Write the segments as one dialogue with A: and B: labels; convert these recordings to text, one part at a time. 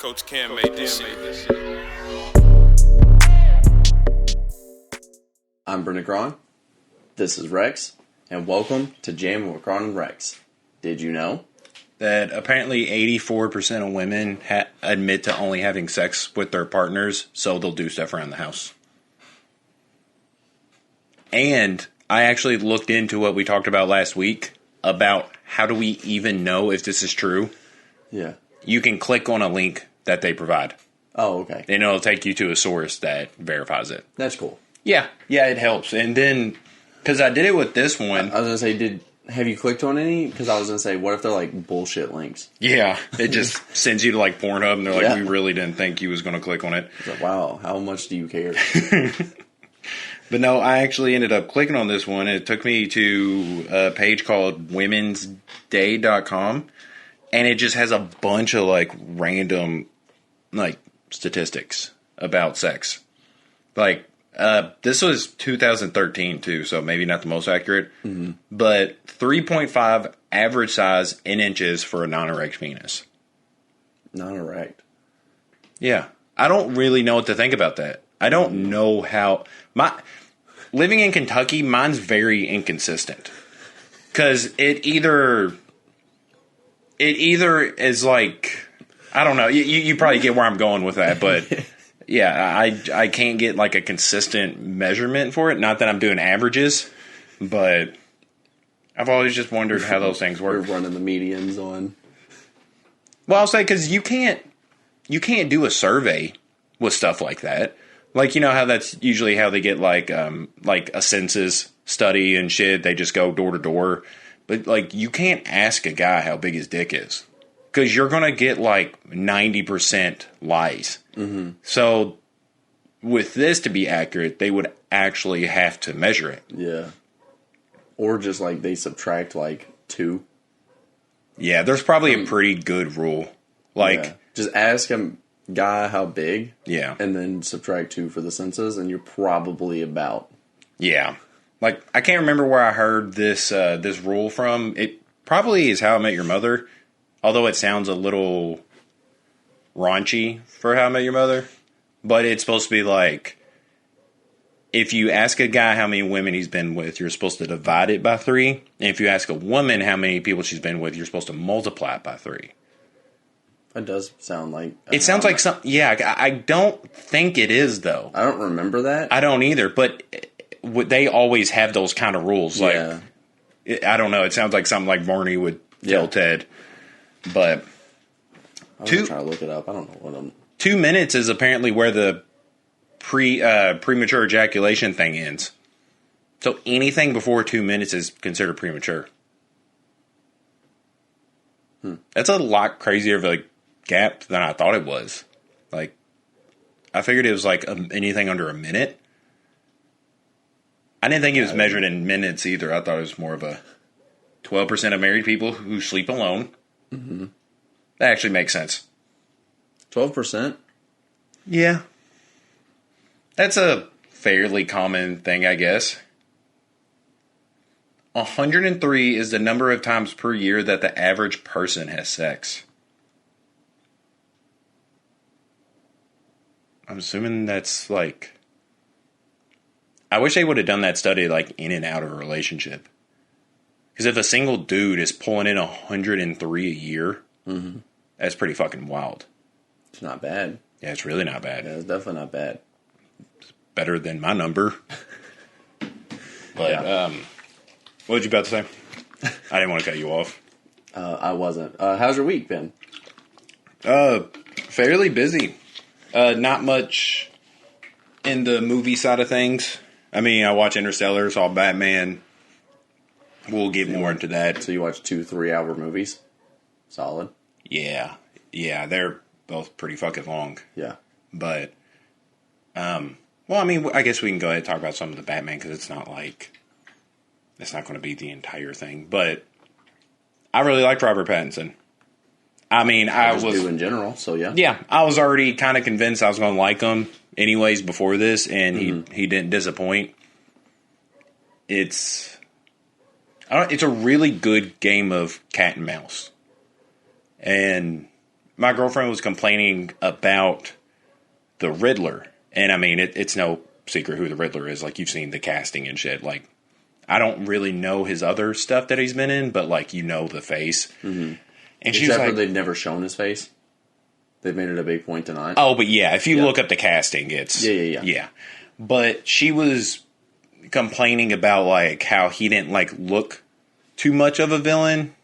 A: Coach Cam made this shit.
B: I'm Brenden Kron. This is Rex, and welcome to Jammin with Kron Rex. Did you know
C: that apparently 84% of women admit to only having sex with their partners, so they'll do stuff around the house? And I actually looked into what we talked about last week about how do we even know if this is true.
B: Yeah.
C: You can click on a link that they provide.
B: Oh, okay.
C: And it'll take you to a source that verifies it.
B: That's cool.
C: Yeah, it helps. And then, because I did it with this one.
B: I was going to say, have you clicked on any? Because I was going to say, what if they're like bullshit links?
C: Yeah, it just sends you to like Pornhub, and they're like,
B: Yeah.
C: we really didn't think you was going to click on it.
B: It's like, wow, how much do you care?
C: But no, I actually ended up clicking on this one. It took me to a page called womensday.com, and it just has a bunch of like random like statistics about sex. Like this was 2013 too, so maybe not the most accurate. Mm-hmm. But 3.5 average size in inches for a non-erect penis.
B: Non-erect.
C: Yeah, I don't really know what to think about that. I don't know how living in Kentucky, mine's very inconsistent because it either is like, I don't know. You probably get where I'm going with that, but yeah, I can't get like a consistent measurement for it. Not that I'm doing averages, but I've always just wondered how those things work.
B: We're running the medians on.
C: Well, I'll say because you can't do a survey with stuff like that. Like, you know how that's usually how they get like a census study and shit. They just go door to door. But like, you can't ask a guy how big his dick is because you're gonna get like 90% lies. Mm-hmm. So with this to be accurate, they would actually have to measure it.
B: Yeah. Or just like they subtract like 2.
C: Yeah, there's probably a pretty good rule. Like,
B: yeah. Just ask him. Guy, how big?
C: Yeah.
B: And then subtract 2 for the census, and you're probably about.
C: Yeah. Like, I can't remember where I heard this rule from. It probably is How I Met Your Mother, although it sounds a little raunchy for How I Met Your Mother. But it's supposed to be like, if you ask a guy how many women he's been with, you're supposed to divide it by 3. And if you ask a woman how many people she's been with, you're supposed to multiply it by 3.
B: It does sound like...
C: It sounds like some... Yeah, I don't think it is, though.
B: I don't remember that.
C: I don't either, but they always have those kind of rules. Like,
B: yeah.
C: I don't know. It sounds like something like Barney would tell Ted. But...
B: I'm trying to look it up. I don't know what I'm...
C: 2 minutes is apparently where the premature ejaculation thing ends. So anything before 2 minutes is considered premature. That's a lot crazier of a gap than I thought it was. Like, I figured it was like anything under a minute. I didn't think it was measured in minutes either. I thought it was more of a 12% of married people who sleep alone. Mm-hmm. That actually makes sense.
B: 12%?
C: Yeah. That's a fairly common thing, I guess. 103 is the number of times per year that the average person has sex. I'm assuming that's like... I wish they would have done that study like in and out of a relationship. Because if a single dude is pulling in 103 a year, that's pretty fucking wild.
B: It's not bad.
C: Yeah, it's really not bad.
B: Yeah, it's definitely not bad.
C: It's better than my number. But, what was you about to say? I didn't want to cut you off.
B: I wasn't. How's your week been?
C: Fairly busy. Not much in the movie side of things. I mean, I watch Interstellar, saw Batman. We'll get more into that.
B: So you watch 2 3-hour movies? Solid.
C: Yeah, they're both pretty fucking long.
B: Yeah.
C: But, well, I mean, I guess we can go ahead and talk about some of the Batman because it's not going to be the entire thing. But I really liked Robert Pattinson. I mean, I was
B: do in general, so yeah.
C: Yeah, I was already kind of convinced I was going to like him anyways before this, and he didn't disappoint. It's a really good game of cat and mouse. And my girlfriend was complaining about the Riddler. And I mean, it's no secret who the Riddler is. Like, you've seen the casting and shit. Like, I don't really know his other stuff that he's been in, but, like, you know the face.
B: Mm-hmm.
C: And she's like,
B: for they've never shown his face. They've made it a big point to not.
C: Oh, but yeah, if you look up the casting, it's... Yeah. But she was complaining about, like, how he didn't, like, look too much of a villain.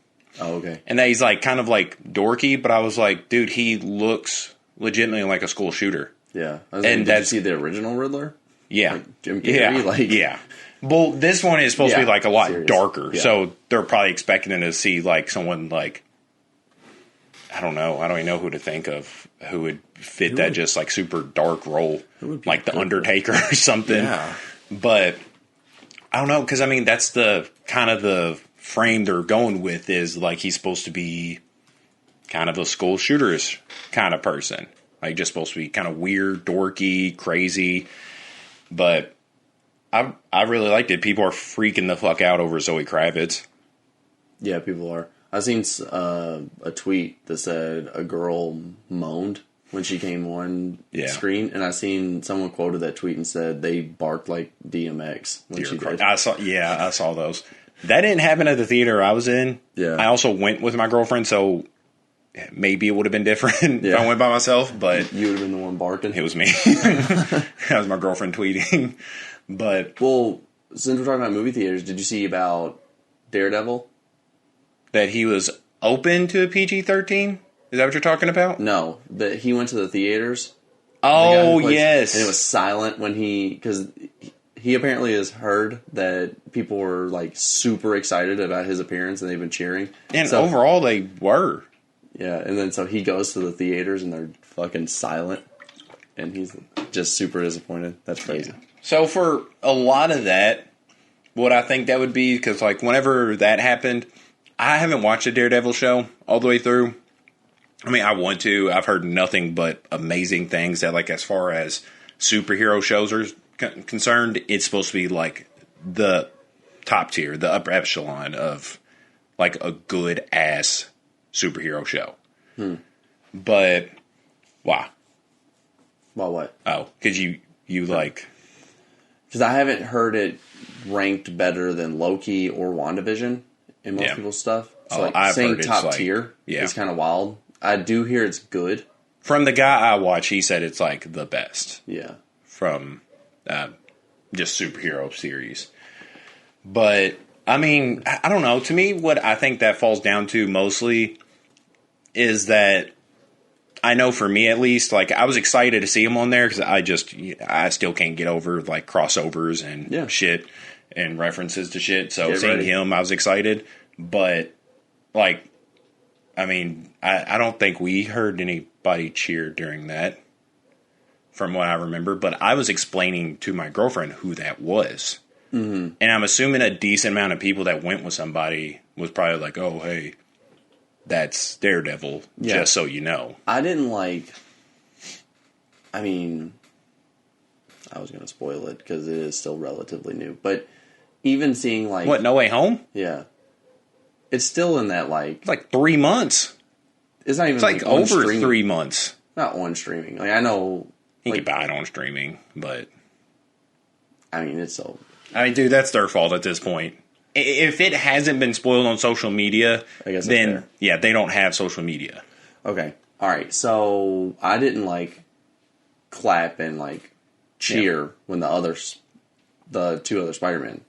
B: Oh, okay.
C: And that he's, like, kind of, like, dorky, but I was like, dude, he looks legitimately like a school shooter.
B: Yeah. Did you see the original Riddler?
C: Yeah.
B: Like Jim Carrey?
C: Yeah. Well, this one is supposed to be, like, a lot
B: serious.
C: darker,
B: Yeah.
C: so they're probably expecting to see, like, someone, like... I don't know. I don't even know who to think of who would fit that just like super dark role, like the Undertaker or something. Yeah. But I don't know, because I mean that's the kind of the frame they're going with is like he's supposed to be kind of a school shooters kind of person, like just supposed to be kind of weird, dorky, crazy. But I really liked it. People are freaking the fuck out over Zoe Kravitz.
B: Yeah, people are. I seen a tweet that said a girl moaned when she came on screen, and I seen someone quoted that tweet and said they barked like DMX when she did.
C: I saw those. That didn't happen at the theater I was in. Yeah, I also went with my girlfriend, so maybe it would have been different if I went by myself. But
B: you would have been the one barking.
C: It was me. That was my girlfriend tweeting. But
B: since we're talking about movie theaters, did you see about Daredevil?
C: That he was open to a PG-13? Is that what you're talking about?
B: No, that he went to the theaters.
C: Oh, yes.
B: And it was silent when because he apparently has heard that people were like super excited about his appearance and they've been cheering.
C: And overall, they were.
B: Yeah, and then so he goes to the theaters and they're fucking silent. And he's just super disappointed. That's crazy.
C: Yeah. So for a lot of that, what I think that would be, because like whenever that happened... I haven't watched a Daredevil show all the way through. I mean, I want to. I've heard nothing but amazing things that, like, as far as superhero shows are concerned, it's supposed to be, like, the top tier, the upper echelon of, like, a good-ass superhero show. But, why?
B: Why what?
C: Oh, because you like...
B: Because I haven't heard it ranked better than Loki or WandaVision. In most people's stuff. So saying top tier is kind of wild. I do hear it's good.
C: From the guy I watch, he said it's like the best.
B: Yeah.
C: From just superhero series. But, I mean, I don't know. To me, what I think that falls down to mostly is that I know for me at least, like, I was excited to see him on there because I still can't get over, like, crossovers and shit. And references to shit. So seeing him, I was excited. But, like, I mean, I don't think we heard anybody cheer during that, from what I remember. But I was explaining to my girlfriend who that was. Mm-hmm. And I'm assuming a decent amount of people that went with somebody was probably like, oh, hey, that's Daredevil, just so you know.
B: I didn't like... I mean, I was going to spoil it because it is still relatively new. But... Even seeing, like...
C: What, No Way Home?
B: Yeah. It's still in that, like...
C: It's like 3 months.
B: It's not even,
C: it's like over 3 months.
B: Not on streaming. Like, I know...
C: You can buy it on streaming, but...
B: I mean, it's so...
C: I mean, dude, that's their fault at this point. If it hasn't been spoiled on social media,
B: I guess
C: then, they don't have social media.
B: Okay. Alright, so I didn't, like, clap and, like, cheer when the 2 other Spider-Men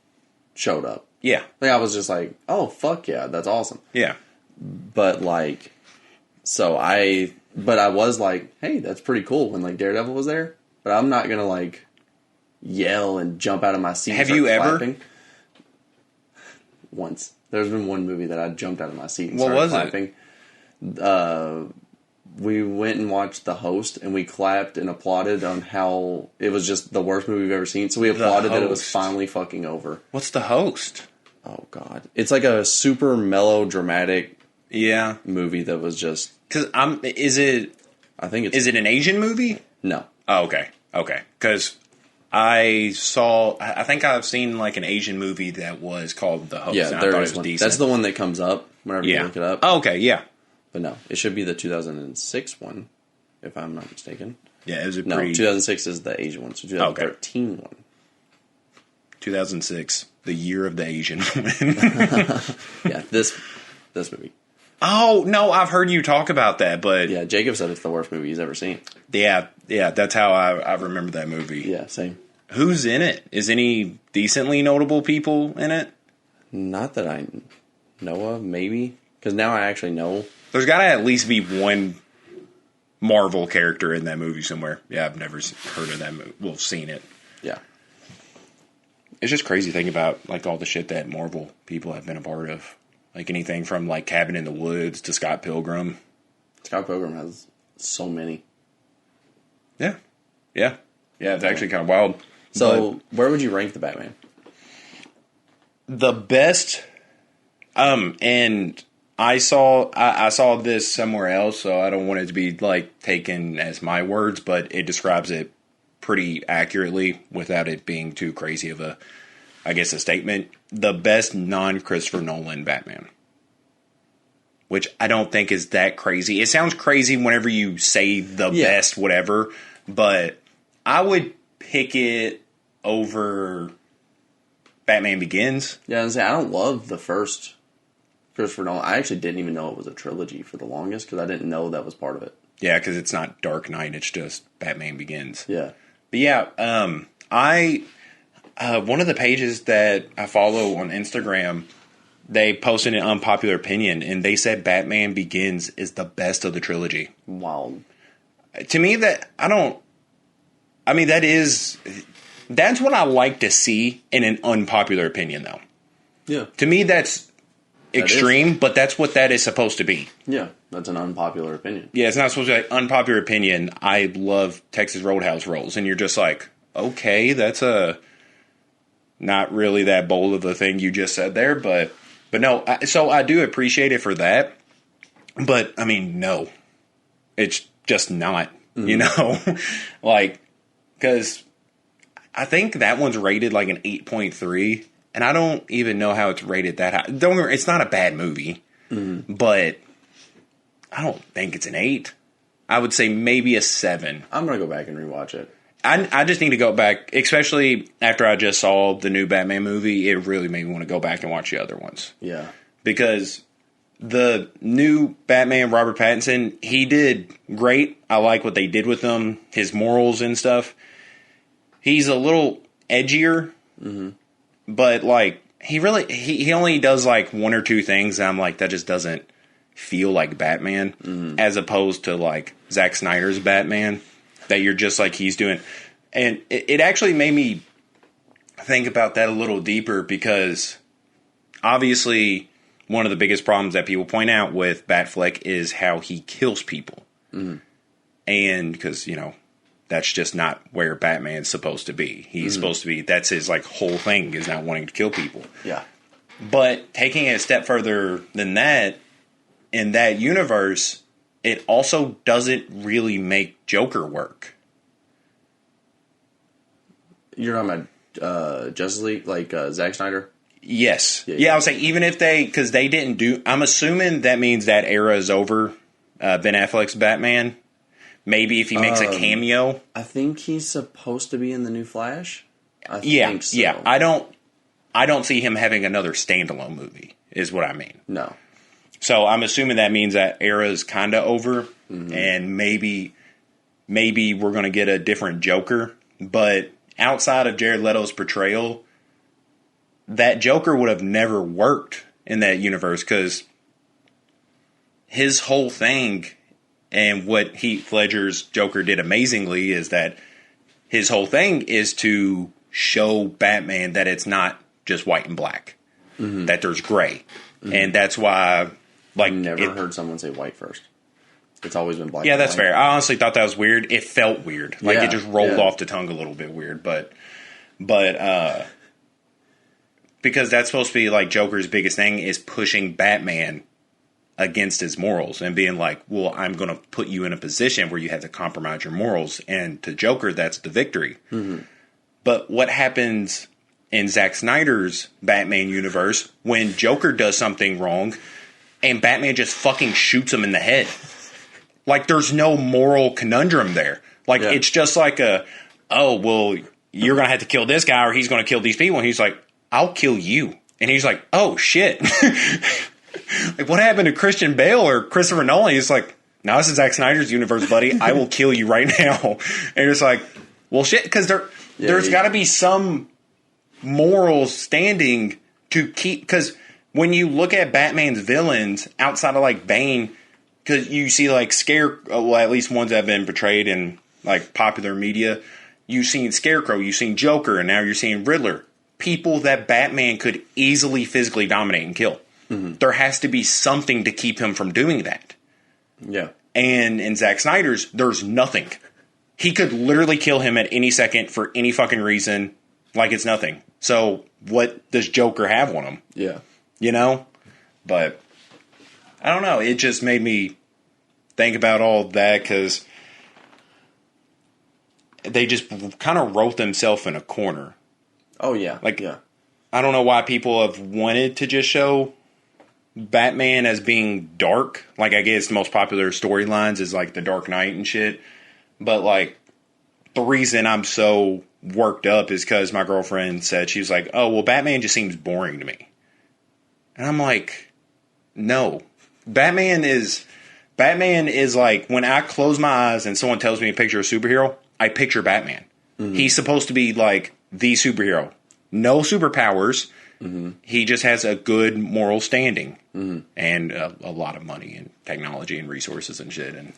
B: showed up.
C: Yeah.
B: Like, I was just like, oh, fuck yeah, that's awesome.
C: Yeah.
B: But, like, but I was like, hey, that's pretty cool when, like, Daredevil was there. But I'm not going to, like, yell and jump out of my seat.
C: Have you clapping.
B: Ever? Once. There's been one movie that I jumped out of my seat and started clapping. It? We went and watched The Host, and we clapped and applauded on how it was just the worst movie we've ever seen. So we applauded that it was finally fucking over.
C: What's The Host?
B: Oh, God. It's like a super melodramatic movie that was just...
C: Because is it...
B: I think it's...
C: Is it an Asian movie?
B: No.
C: Oh, okay. Okay. Because I think I've seen like an Asian movie that was called The Host.
B: Yeah,
C: and I thought it was
B: one.
C: decent.
B: That's the one that comes up whenever you look it up.
C: Oh, okay, yeah.
B: But no, it should be the 2006 one, if I'm not mistaken.
C: Yeah, it was a
B: No, 2006 is the Asian one, so 2013 one.
C: 2006, the year of the Asian woman.
B: Yeah, this movie.
C: Oh, no, I've heard you talk about that, but...
B: Yeah, Jacob said it's the worst movie he's ever seen.
C: Yeah, that's how I remember that movie.
B: Yeah, same.
C: Who's in it? Is any decently notable people in it?
B: Not that I know of, maybe. Because now I actually know.
C: There's got to at least be one Marvel character in that movie somewhere. Yeah, I've never heard of that movie. Well, seen it.
B: Yeah.
C: It's just crazy thinking about like all the shit that Marvel people have been a part of. Like anything from like Cabin in the Woods to Scott Pilgrim.
B: Scott Pilgrim has so many.
C: Yeah. Yeah. Yeah, it's actually kind of wild.
B: So, where would you rank the Batman?
C: The best, and I saw this somewhere else, so I don't want it to be like taken as my words, but it describes it pretty accurately without it being too crazy of a, I guess, a statement. The best non-Christopher Nolan Batman, which I don't think is that crazy. It sounds crazy whenever you say the best whatever, but I would pick it over Batman Begins.
B: Yeah, I was gonna say, I don't love the first Christopher Nolan. I actually didn't even know it was a trilogy for the longest because I didn't know that was part of it.
C: Yeah, because it's not Dark Knight; it's just Batman Begins.
B: Yeah,
C: but yeah, one of the pages that I follow on Instagram, they posted an unpopular opinion, and they said Batman Begins is the best of the trilogy.
B: Wow.
C: To me, that's what I like to see in an unpopular opinion, though.
B: Yeah.
C: To me, that's extreme, but that's what that is supposed to be.
B: Yeah, that's an unpopular opinion.
C: Yeah, it's not supposed to be like, unpopular opinion. I love Texas Roadhouse rolls, and you're just like, okay, that's not really that bold of a thing you just said there, but no. So I do appreciate it for that, but I mean, no, it's just not. Mm-hmm. You know, like because I think that one's rated like an 8.3. And I don't even know how it's rated that high. Don't worry, it's not a bad movie, but I don't think it's an 8. I would say maybe a 7.
B: I'm going to go back and rewatch it.
C: I just need to go back, especially after I just saw the new Batman movie. It really made me want to go back and watch the other ones.
B: Yeah.
C: Because the new Batman, Robert Pattinson, he did great. I like what they did with him, his morals and stuff. He's a little edgier. Mm-hmm. But, like, he only does, like, one or two things, and I'm like, that just doesn't feel like Batman, as opposed to, like, Zack Snyder's Batman, that you're just like he's doing. And it actually made me think about that a little deeper, because, obviously, one of the biggest problems that people point out with Batfleck is how he kills people. Mm-hmm. And, because, you know, that's just not where Batman's supposed to be. He's supposed to be, that's his like whole thing, is not wanting to kill people.
B: Yeah.
C: But taking it a step further than that, in that universe, it also doesn't really make Joker work.
B: You're talking about Justice League, like Zack Snyder?
C: Yes. Yeah, I would say even if because they didn't do, I'm assuming that means that era is over, Ben Affleck's Batman. Maybe if he makes a cameo.
B: I think he's supposed to be in the new Flash. I
C: think so. Yeah. I don't see him having another standalone movie, is what I mean.
B: No.
C: So I'm assuming that means that era is kind of over, and maybe we're going to get a different Joker. But outside of Jared Leto's portrayal, that Joker would have never worked in that universe, because his whole thing, and what Heath Ledger's Joker did amazingly, is that his whole thing is to show Batman that it's not just white and black, that there's gray. And that's why, like,
B: I've never heard someone say white first. It's always been black.
C: Yeah, that's fair. I honestly thought that was weird. It felt weird. Like, it just rolled off the tongue a little bit weird. But because that's supposed to be, like, Joker's biggest thing is pushing Batman against his morals and being like, well, I'm going to put you in a position where you have to compromise your morals. And to Joker, that's the victory. But what happens in Zack Snyder's Batman universe when Joker does something wrong, and Batman just fucking shoots him in the head. Like, there's no moral conundrum there. Like, it's just like you're going to have to kill this guy or he's going to kill these people. And he's like, I'll kill you. And he's like, oh, shit. Like, what happened to Christian Bale or Christopher Nolan? He's like, no, this is Zack Snyder's universe, buddy. I will kill you right now. And it's like, well, shit, because there's got to be some moral standing to keep. Because when you look at Batman's villains outside of, like, Bane, because you see, like, at least ones that have been portrayed in, like, popular media. You've seen Scarecrow, you've seen Joker, and now you're seeing Riddler. People that Batman could easily physically dominate and kill. Mm-hmm. There has to be something to keep him from doing that.
B: Yeah.
C: And in Zack Snyder's, there's nothing. He could literally kill him at any second for any fucking reason, like it's nothing. So what does Joker have on him?
B: Yeah.
C: You know? But I don't know. It just made me think about all that because they just kind of wrote themselves in a corner.
B: Oh, yeah.
C: Like,
B: yeah.
C: I don't know why people have wanted to just show Batman as being dark. Like, I guess the most popular storylines is, like, the Dark Knight and shit. But, like, the reason I'm so worked up is because my girlfriend said, she was like, oh, well, Batman just seems boring to me. And I'm like, no. Batman is like, when I close my eyes and someone tells me to picture a superhero, I picture Batman. Mm-hmm. He's supposed to be, like, the superhero. No superpowers. Mm-hmm. He just has a good moral standing. Mm-hmm. And a lot of money and technology and resources and shit. And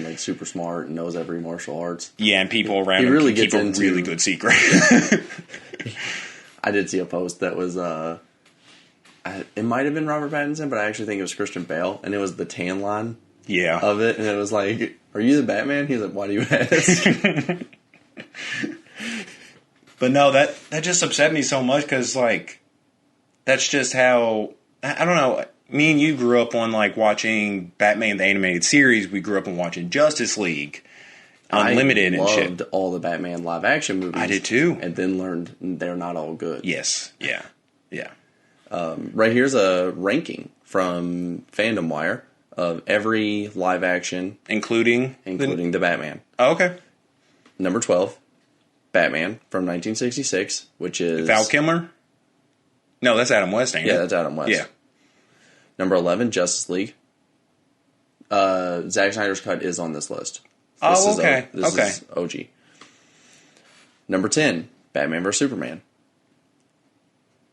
B: like super smart and knows every martial arts.
C: Yeah, and people around him really can keep a really good secret.
B: I did see a post that was... it might have been Robert Pattinson, but I actually think it was Christian Bale. And it was the tan line of it. And it was like, are you the Batman? He's like, why do you ask?
C: But no, that just upset me so much because, like, that's just how... I don't know. Me and you grew up on, like, watching Batman the Animated Series. We grew up on watching Justice League Unlimited and shit. I loved
B: all the Batman live-action movies.
C: I did, too.
B: And then learned they're not all good.
C: Yes. Yeah. Yeah.
B: Right here's a ranking from Fandom Wire of every live-action...
C: Including
B: the Batman.
C: Oh, okay.
B: Number 12, Batman from 1966, which is...
C: Val Kilmer? No, that's Adam West, ain't it?
B: Yeah, that's Adam West.
C: Yeah.
B: Number 11, Justice League. Zack Snyder's cut is on this list.
C: This
B: is OG. Number 10, Batman vs. Superman.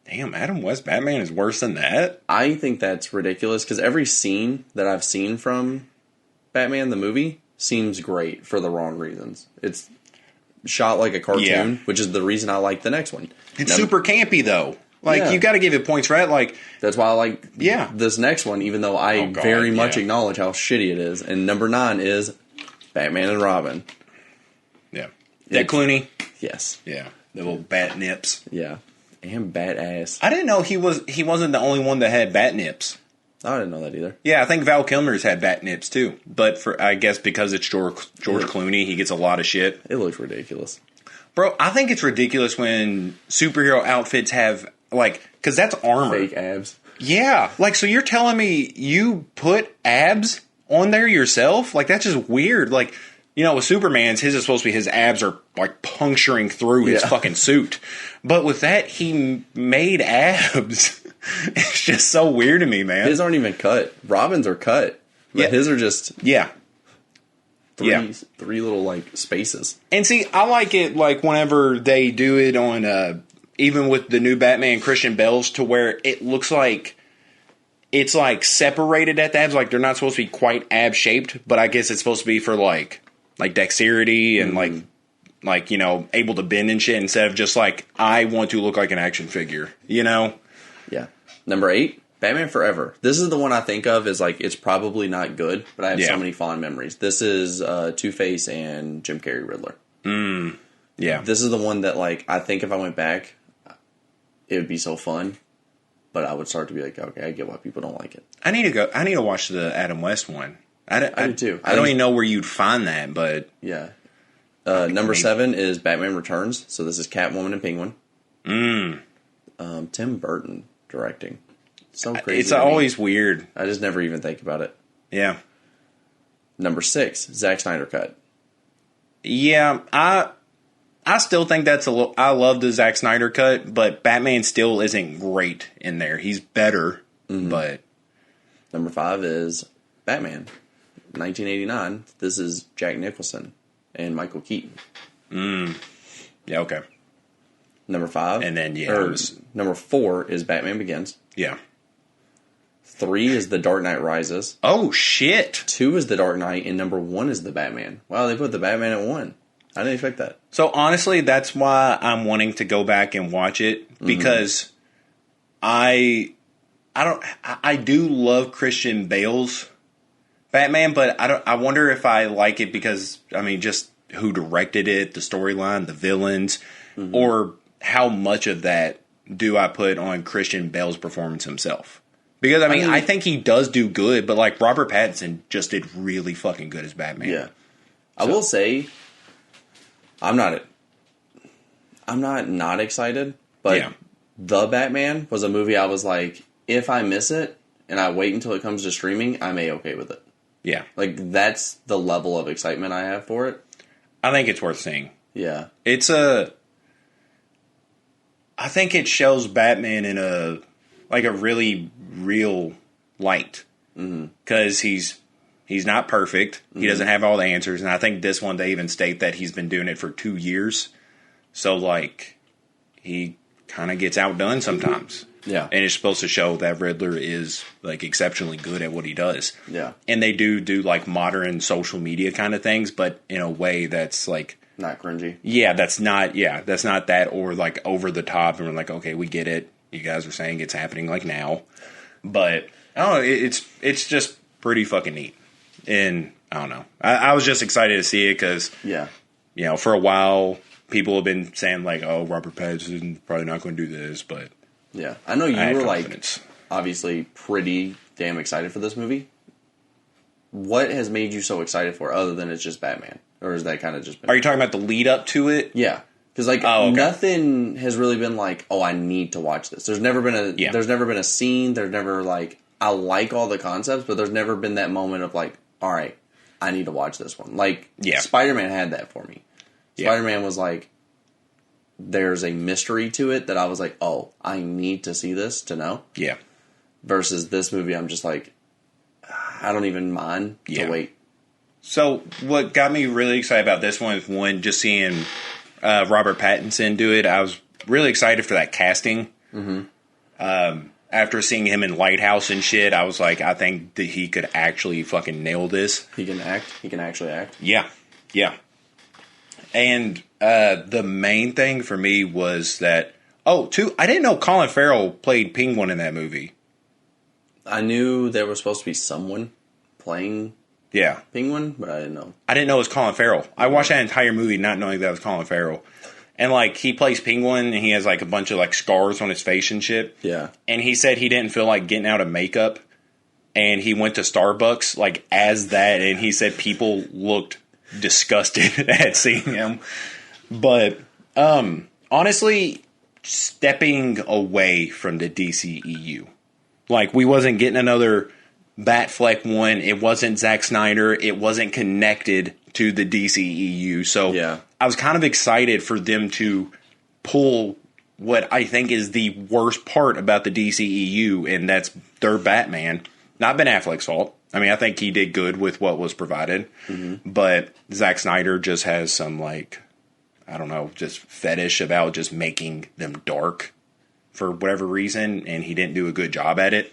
C: Damn, Adam West Batman is worse than that?
B: I think that's ridiculous, because every scene that I've seen from Batman, the movie, seems great for the wrong reasons. It's shot like a cartoon, which is the reason I like the next one.
C: It's super campy, though. Like, you got to give it points for that. Like,
B: that's why I like this next one, even though I very much acknowledge how shitty it is. And number 9 is Batman and Robin.
C: Yeah. That Clooney?
B: Yes.
C: Yeah. The little bat nips.
B: Yeah. And bat ass.
C: I didn't know he wasn't the only one that had bat nips.
B: I didn't know that either.
C: Yeah, I think Val Kilmer's had bat nips, too. But I guess because it's George Clooney, he gets a lot of shit.
B: It looks ridiculous.
C: Bro, I think it's ridiculous when superhero outfits have... Like, because that's armor.
B: Fake abs.
C: Yeah. Like, so you're telling me you put abs on there yourself? Like, that's just weird. Like, you know, with Superman's, his is supposed to be his abs are, like, puncturing through his fucking suit. But with that, he made abs. It's just so weird to me, man.
B: His aren't even cut. Robin's are cut. But his are just...
C: Yeah.
B: Three little, like, spaces.
C: And see, I like it, like, whenever they do it on... even with the new Batman Christian Bale's, to where it looks like it's like separated at the abs, like they're not supposed to be quite ab shaped, but I guess it's supposed to be for like dexterity and like you know, able to bend and shit, instead of just like, I want to look like an action figure, you know?
B: Yeah. Number 8, Batman Forever. This is the one I think of as like, it's probably not good, but I have so many fond memories. This is Two-Face and Jim Carrey Riddler.
C: Yeah.
B: This is the one that, like, I think if I went back, it would be so fun, but I would start to be like, okay, I get why people don't like it.
C: I need to watch the Adam West one. I
B: do too.
C: I don't even know where you'd find that, but
B: yeah. Number 7 is Batman Returns. So this is Catwoman and Penguin. Tim Burton directing. So crazy.
C: It's always weird.
B: I just never even think about it.
C: Yeah.
B: Number 6, Zack Snyder cut.
C: Yeah, I still think that's I love the Zack Snyder cut, but Batman still isn't great in there. He's better, but...
B: Number 5 is Batman, 1989. This is Jack Nicholson and Michael Keaton.
C: Yeah, okay.
B: Number 5.
C: And then,
B: number 4 is Batman Begins.
C: Yeah.
B: 3 is The Dark Knight Rises.
C: Oh, shit.
B: 2 is The Dark Knight, and number 1 is The Batman. Wow, they put The Batman at 1. I didn't expect that.
C: So, honestly, that's why I'm wanting to go back and watch it, because I do love Christian Bale's Batman, but I wonder if I like it because, I mean, just who directed it, the storyline, the villains, or how much of that do I put on Christian Bale's performance himself? Because, I mean, I think he does do good, but, like, Robert Pattinson just did really fucking good as Batman.
B: Yeah. I will say, I'm not excited, but The Batman was a movie I was like, if I miss it and I wait until it comes to streaming, I'm A-okay with it.
C: Yeah.
B: Like, that's the level of excitement I have for it.
C: I think it's worth seeing.
B: Yeah.
C: I think it shows Batman in a really real light. Because he's not perfect. He doesn't have all the answers. And I think this one, they even state that he's been doing it for 2 years. So, like, he kind of gets outdone sometimes.
B: Yeah.
C: And it's supposed to show that Riddler is, like, exceptionally good at what he does.
B: Yeah.
C: And they do, like, modern social media kind of things, but in a way that's, like...
B: Not cringy.
C: Yeah, that's not that, or, like, over the top, and we're like, okay, we get it. You guys are saying it's happening, like, now. But, I don't know, it's just pretty fucking neat. And, I don't know. I was just excited to see it, because, you know, for a while, people have been saying, like, oh, Robert Pattinson probably not going to do this, but...
B: Yeah. I know you were, like, obviously pretty damn excited for this movie. What has made you so excited for it, other than it's just Batman? Or is that kind of just...
C: Are you talking about the lead up to it?
B: Yeah. Because, like, nothing has really been like, oh, I need to watch this. There's never been a scene. There's never, like... I like all the concepts, but there's never been that moment of, like, all right, I need to watch this one. Like, Spider-Man had that for me. Spider-Man was like... There's a mystery to it that I was like, oh, I need to see this to know. Yeah. Versus this movie, I'm just like, I don't even mind to wait. So
C: what got me really excited about this one is just seeing Robert Pattinson do it. I was really excited for that casting. After seeing him in Lighthouse and shit, I was like, I think that he could actually fucking nail this.
B: He can act. He can actually act.
C: Yeah. Yeah. And the main thing for me was that... I didn't know Colin Farrell played Penguin in that movie.
B: I knew there was supposed to be someone playing Penguin, but I didn't know.
C: I didn't know it was Colin Farrell. I watched that entire movie not knowing that was Colin Farrell. And, like, he plays Penguin, and he has, like, a bunch of, like, scars on his face and shit. Yeah. And he said he didn't feel like getting out of makeup, and he went to Starbucks, like, as that, and he said people looked... disgusted at seeing him. But honestly, stepping away from the DCEU. Like, we wasn't getting another Batfleck one. It wasn't Zack Snyder. It wasn't connected to the DCEU. So I was kind of excited for them to pull what I think is the worst part about the DCEU, and that's their Batman. Not Ben Affleck's fault. I mean, I think he did good with what was provided. But Zack Snyder just has some, like, I don't know, just fetish about just making them dark for whatever reason, and he didn't do a good job at it.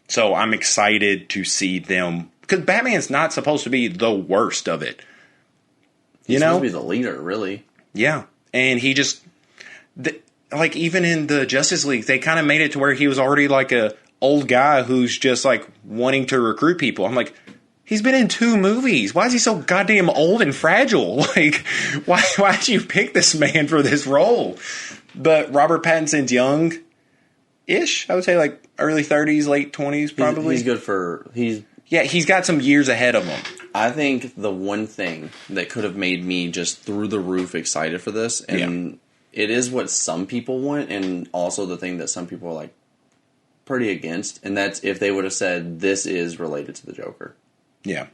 C: So I'm excited to see them, because Batman's not supposed to be the worst of it.
B: He's supposed to be the leader, really.
C: Yeah. And he just, like, even in the Justice League, they kind of made it to where he was already like a old guy who's just, like, wanting to recruit people. I'm like, he's been in 2 movies. Why is he so goddamn old and fragile? Like, why'd you pick this man for this role? But Robert Pattinson's young-ish. I would say, like, early 30s, late 20s, probably.
B: He's good for...
C: he's got some years ahead of him.
B: I think the one thing that could have made me just through the roof excited for this, and it is what some people want, and also the thing that some people are like, pretty against, and that's if they would have said this is related to the Joker.
C: Yeah.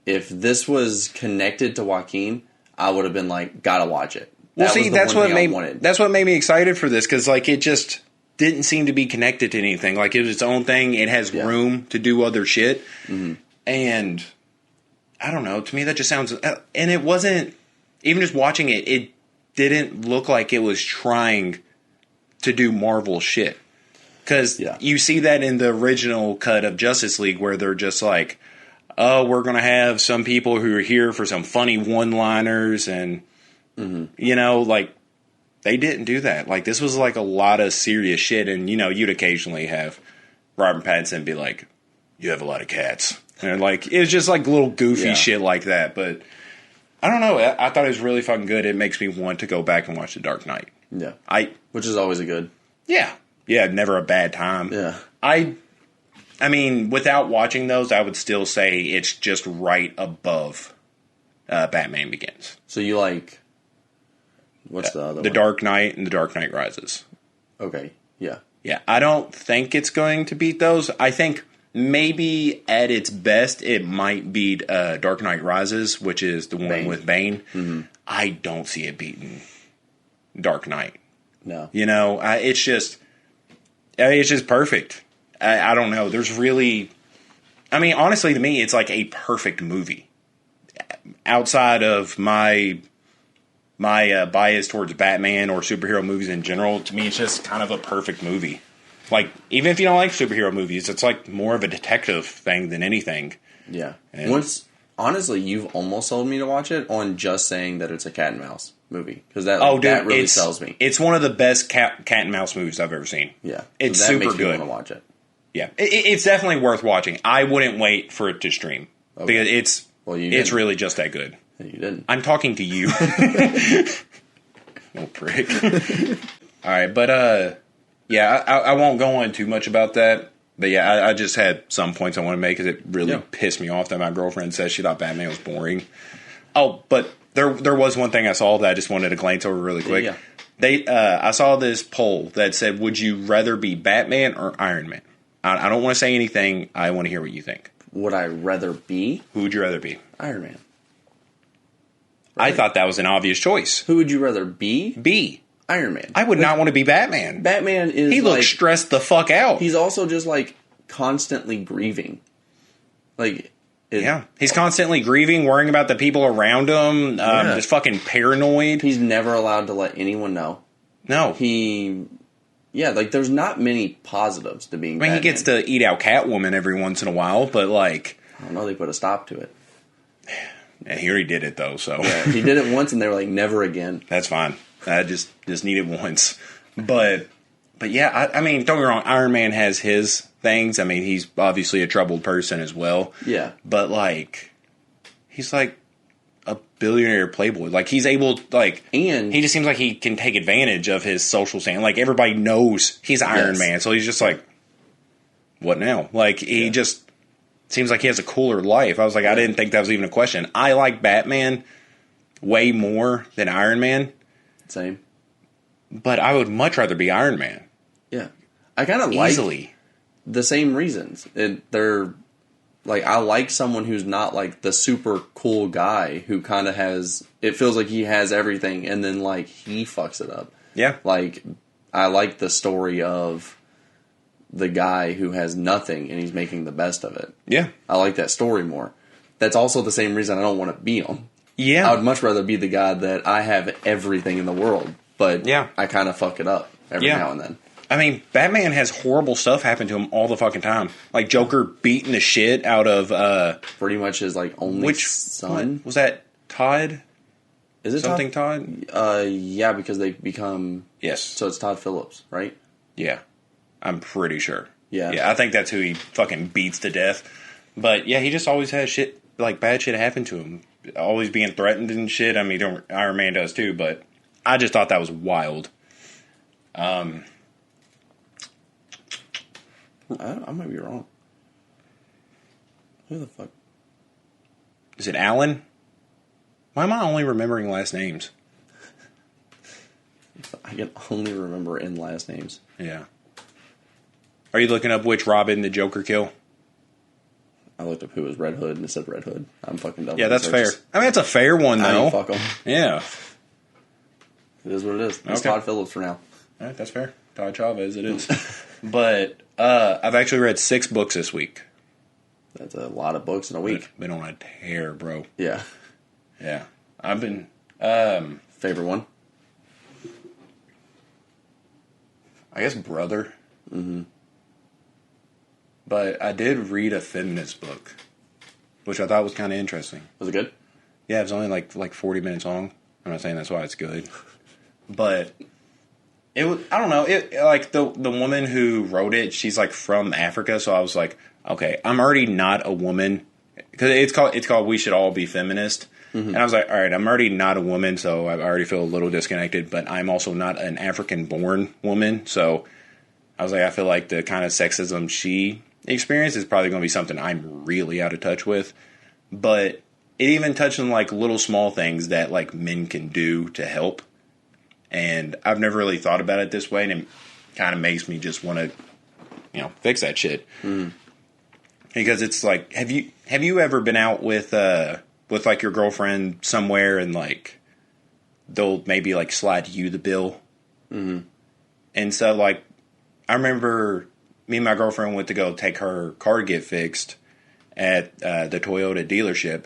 B: If this was connected to Joaquin, I would have been like, gotta watch it.
C: Well, see, that's what made me excited for this, because like it just didn't seem to be connected to anything. Like it was its own thing. It has room to do other shit, and I don't know. To me, that just sounds. And it wasn't even just watching it. It didn't look like it was trying to do Marvel shit, because you see that in the original cut of Justice League, where they're just like, oh, we're going to have some people who are here for some funny one-liners, and, you know, like, they didn't do that. Like, this was, like, a lot of serious shit, and, you know, you'd occasionally have Robert Pattinson be like, you have a lot of cats. And, like, it was just, like, little goofy shit like that, but I don't know. I thought it was really fucking good. It makes me want to go back and watch The Dark Knight.
B: Yeah. Which is always a good.
C: Yeah. Yeah, never a bad time.
B: Yeah.
C: I mean, without watching those, I would still say it's just right above Batman Begins.
B: So you like... What's the other one?
C: The Dark Knight and The Dark Knight Rises.
B: Okay, yeah.
C: Yeah, I don't think it's going to beat those. I think maybe at its best, it might beat Dark Knight Rises, which is the one with Bane. Mm-hmm. I don't see it beating Dark Knight.
B: No.
C: You know, it's just perfect. I don't know. There's really... I mean, honestly, to me, it's like a perfect movie. Outside of my bias towards Batman or superhero movies in general, to me, it's just kind of a perfect movie. Like, even if you don't like superhero movies, it's like more of a detective thing than anything.
B: Yeah. Honestly, you've almost sold me to watch it on just saying that it's a cat and mouse movie. Because that really sells me.
C: It's one of the best cat and mouse movies I've ever seen.
B: Yeah.
C: It's
B: so
C: super
B: makes me
C: good.
B: want to watch it.
C: Yeah. It's definitely worth watching. I wouldn't wait for it to stream. Okay. Because it's really just that good.
B: You didn't.
C: I'm talking to you. No prick. All right, but I won't go on too much about that. But yeah, I just had some points I want to make because it really pissed me off that my girlfriend said she thought Batman was boring. Oh, but there was one thing I saw that I just wanted to glance over really quick. Yeah. I saw this poll that said, would you rather be Batman or Iron Man? I don't want to say anything. I want to hear what you think.
B: Would I rather be?
C: Who would you rather be?
B: Iron Man.
C: Right. I thought that was an obvious choice.
B: Who would you rather be?
C: Be.
B: Iron Man.
C: I would not want to be Batman.
B: Batman is
C: He looks stressed the fuck out.
B: He's also just like constantly grieving.
C: He's constantly grieving, worrying about the people around him, just fucking paranoid.
B: He's never allowed to let anyone know.
C: No.
B: There's not many positives to being Batman.
C: He gets to eat out Catwoman every once in a while, but like...
B: I don't know, they put a stop to it.
C: Yeah, he already did it, though, so...
B: Yeah, he did it once, and they were like, never again.
C: That's fine. I just need it once. But yeah, I mean, don't get me wrong, Iron Man has his things. I mean, he's obviously a troubled person as well.
B: Yeah.
C: But, like, he's like a billionaire playboy. Like, he's able, like... And... he just seems like he can take advantage of his social standing. Like, everybody knows he's Iron Man, so he's just like, what now? Like, he just... seems like he has a cooler life. I was like, I didn't think that was even a question. I like Batman way more than Iron Man.
B: Same.
C: But I would much rather be Iron Man.
B: Yeah. I kind of like the same reasons. They're like, I like someone who's not like the super cool guy who kind of has, it feels like he has everything and then like he fucks it up.
C: Yeah.
B: Like, I like the story of the guy who has nothing and he's making the best of it.
C: Yeah.
B: I like that story more. That's also the same reason I don't want to be him.
C: Yeah.
B: I would much rather be the guy that I have everything in the world, but I kind of fuck it up every now and then.
C: I mean, Batman has horrible stuff happen to him all the fucking time. Like Joker beating the shit out of...
B: pretty much his like only son.
C: Was that Todd?
B: Is it
C: something Todd?
B: Yeah, because they become...
C: Yes.
B: So it's Todd Phillips, right?
C: Yeah. I'm pretty sure.
B: Yeah.
C: Yeah, I think that's who he fucking beats to death. But yeah, he just always has shit, like bad shit happen to him. Always being threatened and shit. I mean, Iron Man does too, but I just thought that was wild.
B: I might be wrong. Who the fuck?
C: Is it Alan? Why am I only remembering last names?
B: I can only remember in last names.
C: Yeah. Are you looking up which Robin the Joker kill?
B: I looked up who was Red Hood and it said Red Hood. I'm fucking dumb.
C: Yeah, that's fair. I mean, it's a fair one, though.
B: Fuck them.
C: Yeah.
B: It is what it is. It's Todd Phillips for now.
C: All right, that's fair. Todd Chavez, it is. But I've actually read 6 books this week.
B: That's a lot of books in a week.
C: Been on a tear, bro.
B: Yeah.
C: Yeah. I've been...
B: Favorite one?
C: I guess Brother. Mm-hmm. But I did read a feminist book, which I thought was kind of interesting.
B: Was it good?
C: Yeah, it was only like 40 minutes long. I'm not saying that's why it's good. But it was, I don't know, it like the woman who wrote it, she's like from Africa, so I was like, okay, I'm already not a woman, because it's called We Should All Be Feminist. Mm-hmm. And I was like, all right, I'm already not a woman, so I already feel a little disconnected, but I'm also not an African-born woman, so I was like, I feel like the kind of sexism she experienced is probably going to be something I'm really out of touch with. But it even touched on like little small things that like men can do to help. And I've never really thought about it this way, and it kind of makes me just want to, fix that shit. Mm. Because it's like, have you ever been out with like your girlfriend somewhere and like they'll maybe like slide you the bill? Mm-hmm. And so like I remember me and my girlfriend went to go take her car to get fixed at the Toyota dealership.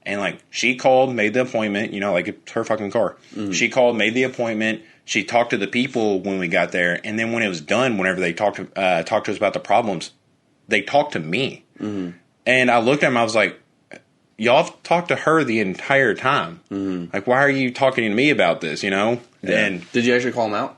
C: And, like, she called, made the appointment, like it's her fucking car. Mm-hmm. She called, made the appointment. She talked to the people when we got there. And then when it was done, whenever they talked to us about the problems, they talked to me. Mm-hmm. And I looked at them, I was like, y'all have talked to her the entire time. Mm-hmm. Like, why are you talking to me about this, Yeah. And
B: did you actually call them out?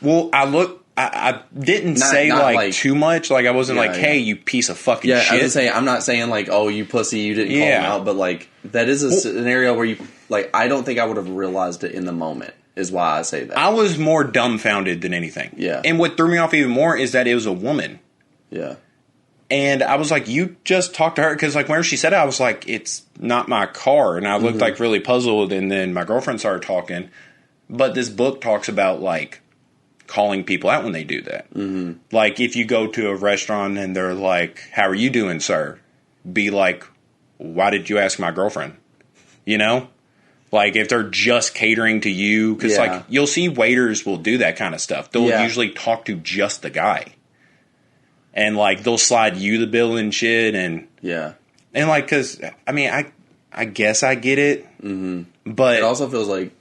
C: Well, I didn't say like too much. Like I wasn't hey, you piece of fucking shit.
B: I was saying, I'm not saying like, oh, you pussy, you didn't call him out, but like that is a scenario where you like. I don't think I would have realized it in the moment. Is why I say that.
C: I was more dumbfounded than anything. Yeah. And what threw me off even more is that it was a woman. Yeah. And I was like, you just talked to her, because like whenever she said it, I was like, it's not my car, and I looked like really puzzled. And then my girlfriend started talking, but this book talks about like calling people out when they do that. Mm-hmm. Like, if you go to a restaurant and they're like, how are you doing, sir? Be like, why did you ask my girlfriend? Like, if they're just catering to you, because, like, you'll see waiters will do that kind of stuff. They'll usually talk to just the guy. And, like, they'll slide you the bill and shit, and... Yeah. And, like, because, I mean, I guess I get it, but...
B: It also feels, like,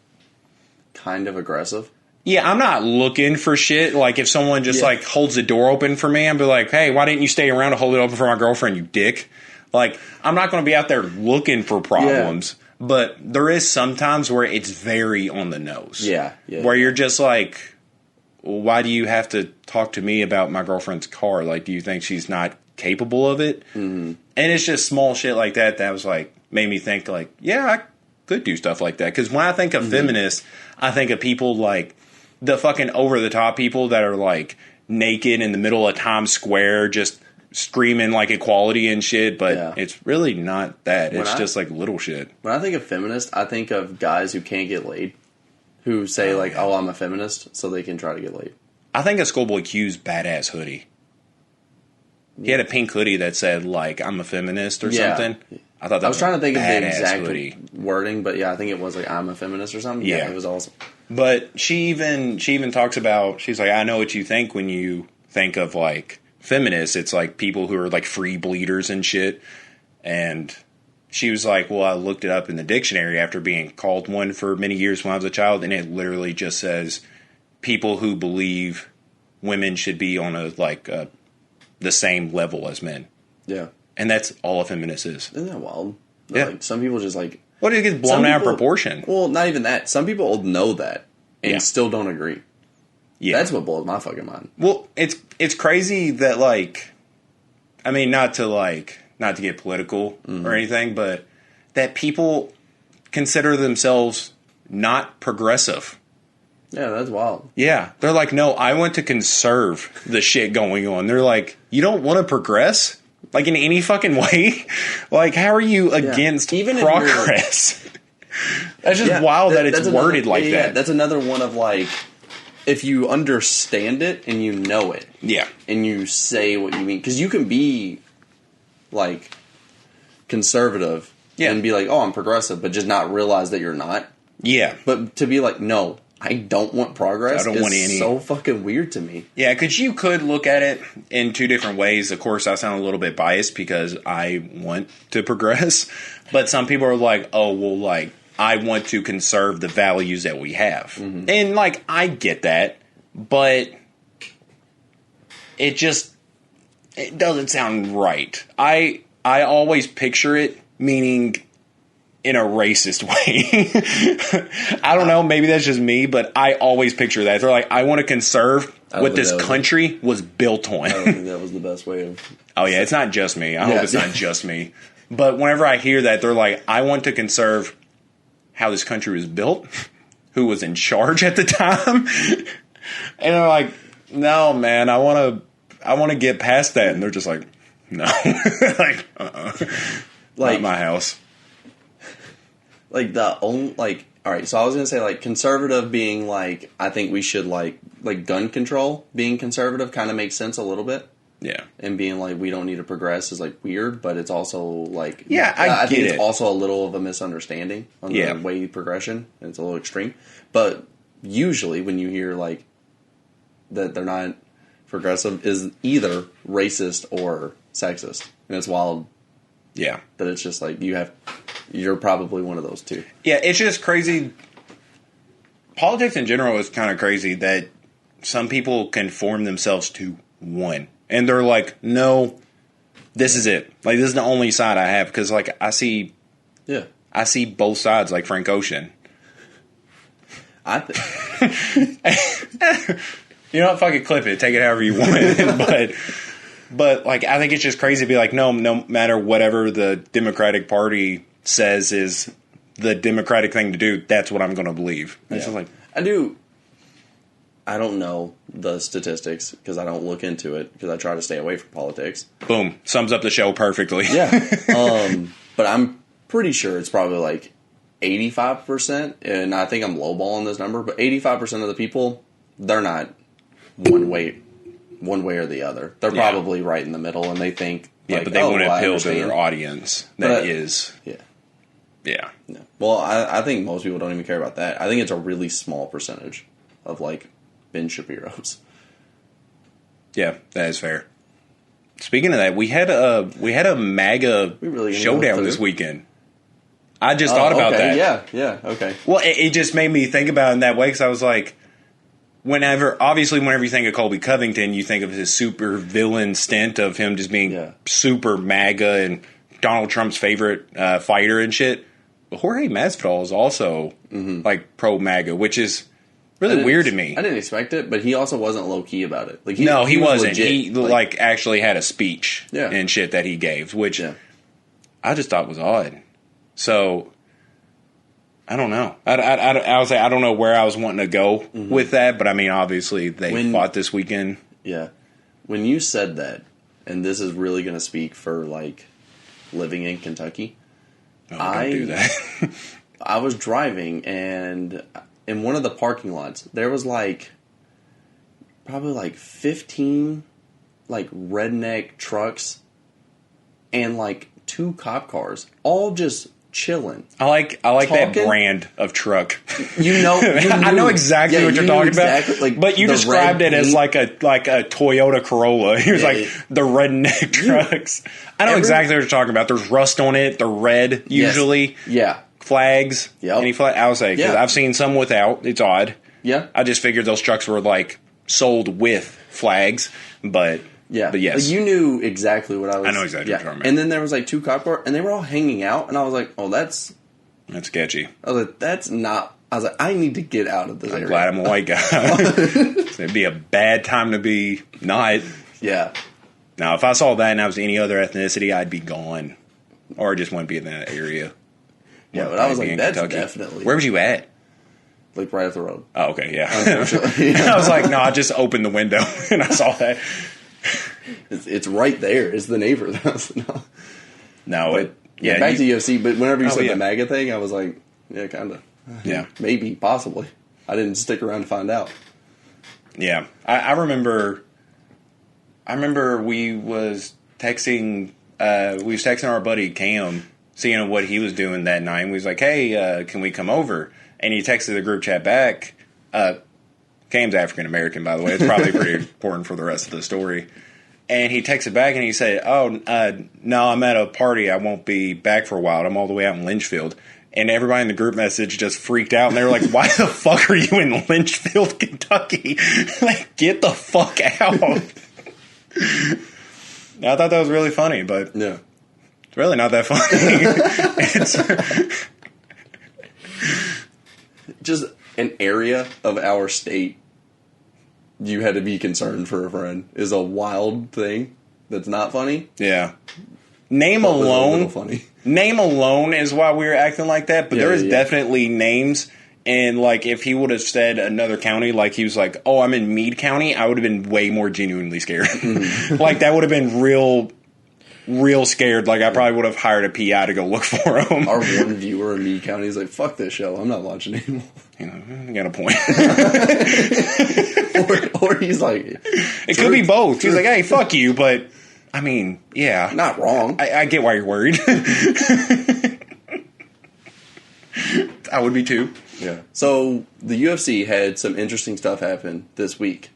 B: kind of aggressive.
C: Yeah, I'm not looking for shit. Like, if someone just, like, holds the door open for me, I'd be like, hey, why didn't you stay around to hold it open for my girlfriend, you dick? Like, I'm not going to be out there looking for problems. Yeah. But there is sometimes where it's very on the nose. Yeah. Where you're just like, why do you have to talk to me about my girlfriend's car? Like, do you think she's not capable of it? Mm-hmm. And it's just small shit like that was, like, made me think, like, yeah, I could do stuff like that. Because when I think of feminists, I think of people like... the fucking over-the-top people that are, like, naked in the middle of Times Square just screaming, like, equality and shit, but it's really not that. It's just, like, little shit.
B: When I think of feminist, I think of guys who can't get laid, who say, oh, I'm a feminist, so they can try to get laid.
C: I think of Schoolboy Q's badass hoodie. He had a pink hoodie that said, like, I'm a feminist or something. I thought that
B: was trying to think of the exact wording, but I think it was, like, I'm a feminist or something. Yeah, it was awesome.
C: But she even talks about, she's like, I know what you think when you think of, like, feminists. It's, like, people who are, like, free bleeders and shit. And she was like, well, I looked it up in the dictionary after being called one for many years when I was a child, and it literally just says people who believe women should be on the same level as men. Yeah. And that's all a feminist is.
B: Isn't that wild? Yeah. Like, some people just, like...
C: Well, it gets blown out of proportion.
B: Well, not even that. Some people know that and still don't agree. Yeah. That's what blows my fucking mind.
C: Well, it's crazy that, like... I mean, not to get political or anything, but that people consider themselves not progressive.
B: Yeah, that's wild.
C: Yeah. They're like, no, I want to conserve the shit going on. They're like, you don't want to progress? Like, in any fucking way? Like, how are you against even progress? That's just wild that it's worded like that.
B: That's another one of, like, if you understand it and you know it,
C: Yeah.
B: And you say what you mean. Because you can be, like, conservative and be like, oh, I'm progressive, but just not realize that you're not.
C: Yeah.
B: But to be like, no, I don't want progress.
C: I don't want any.
B: So fucking weird to me.
C: Yeah, because you could look at it in two different ways. Of course, I sound a little bit biased because I want to progress. But some people are like, oh, well, like, I want to conserve the values that we have. Mm-hmm. And, like, I get that. But it doesn't sound right. I always picture it meaning in a racist way. I don't know, maybe that's just me, but I always picture that. They're like, I want to conserve what this country was built on.
B: I don't think that was the best way of...
C: Oh yeah, it's not just me. I hope it's not just me. But whenever I hear that, they're like, I want to conserve how this country was built, who was in charge at the time. And they're like, no, man, I want to get past that. And they're just like, no. Like, not my house.
B: Like, all right, so I was going to say, like, conservative being, like, I think we should, like gun control being conservative kind of makes sense a little bit.
C: Yeah.
B: And being, like, we don't need to progress is, like, weird, but it's also, like...
C: Yeah, I think
B: it's also a little of a misunderstanding on the way progression. And it's a little extreme. But usually when you hear, like, that they're not progressive is either racist or sexist. And it's wild.
C: Yeah.
B: That it's just, like, you're probably one of those two.
C: Yeah, it's just crazy. Politics in general is kind of crazy that some people conform themselves to one. And they're like, no, this is it. Like, this is the only side I have. Because, like, I see both sides, like Frank Ocean.
B: I think...
C: You know what? Fucking clip it. Take it however you want. But, like, I think it's just crazy to be like, no matter whatever the Democratic Party says is the Democratic thing to do, that's what I'm going to believe. It's just like...
B: I don't know the statistics because I don't look into it because I try to stay away from politics.
C: Boom. Sums up the show perfectly.
B: Yeah. But I'm pretty sure it's probably like 85%, and I think I'm lowballing this number, but 85% of the people, they're not one way or the other. They're probably right in the middle, and they think...
C: Yeah, but they want to appeal to their audience. Yeah.
B: No. Well, I think most people don't even care about that. I think it's a really small percentage of, like, Ben Shapiro's.
C: Yeah, that is fair. Speaking of that, we had a MAGA showdown this weekend. I just thought about that.
B: Yeah, okay.
C: Well, it just made me think about it in that way because I was like, whenever you think of Colby Covington, you think of his super villain stint of him just being super MAGA and Donald Trump's favorite fighter and shit. But Jorge Masvidal is also like pro MAGA, which is really weird to me.
B: I didn't expect it, but he also wasn't low key about it. Like
C: he wasn't.
B: Legit,
C: he like actually had a speech and shit that he gave, which I just thought was odd. So I don't know. I was like, I don't know where I was wanting to go with that, but I mean, obviously they fought this weekend.
B: Yeah, when you said that, and this is really going to speak for like living in Kentucky.
C: Oh, don't do that.
B: I was driving, and in one of the parking lots, there was probably 15 redneck trucks and 2 cop cars, all just chilling.
C: I like that brand of truck.
B: I
C: know exactly what you're talking about. But you described it as like a Toyota Corolla. He was the redneck trucks. I know exactly what you're talking about. There's rust on it. They're red usually.
B: Yeah.
C: Flags.
B: Yep.
C: Any flag? I would say because I've seen some without. It's odd.
B: Yeah.
C: I just figured those trucks were sold with flags, but.
B: Yeah,
C: but yes.
B: You knew exactly what I was...
C: I know exactly what you're talking about.
B: And then there was 2 cop cars, and they were all hanging out, and I was like, oh, that's
C: sketchy.
B: I was like, that's not... I was like, I need to get out of this area.
C: I'm glad I'm a white guy. It'd be a bad time to be not.
B: Yeah.
C: Now, if I saw that and I was any other ethnicity, I'd be gone. Or I just wouldn't be in that area.
B: Yeah, but I was like, that's Kentucky. Definitely...
C: Where was you at?
B: Right up the road.
C: Oh, okay, yeah. Unfortunately. I was like, no, I just opened the window, and I saw that.
B: It's right there. It's the neighbor.
C: Back to
B: UFC, but whenever you said the MAGA thing, I was like, yeah, kind of.
C: Yeah.
B: Maybe, possibly. I didn't stick around to find out.
C: Yeah. I remember I remember we was texting our buddy Cam, seeing what he was doing that night. And we was like, hey, can we come over? And he texted the group chat back. Cam's African American, by the way. It's probably pretty important for the rest of the story. And he texted back and he said, no, I'm at a party. I won't be back for a while. I'm all the way out in Lynchfield. And everybody in the group message just freaked out. And they were like, why the fuck are you in Lynchfield, Kentucky? Like, get the fuck out. I thought that was really funny, but
B: yeah,
C: it's really not that funny. It's
B: just an area of our state you had to be concerned for a friend is a wild thing that's not funny.
C: Yeah. Name alone is why we were acting like that, but there is definitely names. And, like, if he would have said another county, like, he was like, oh, I'm in Meade County, I would have been way more genuinely scared. Mm-hmm. Like, that would have been real scared. Like, I probably would have hired a PI to go look for him.
B: Our one viewer in Meade County is like, fuck this show, I'm not watching anymore.
C: You know, you got a point.
B: or he's like...
C: It could be both. He's like, hey, fuck you, but... I mean, yeah.
B: Not wrong.
C: I get why you're worried. I would be too.
B: Yeah. So, the UFC had some interesting stuff happen this week.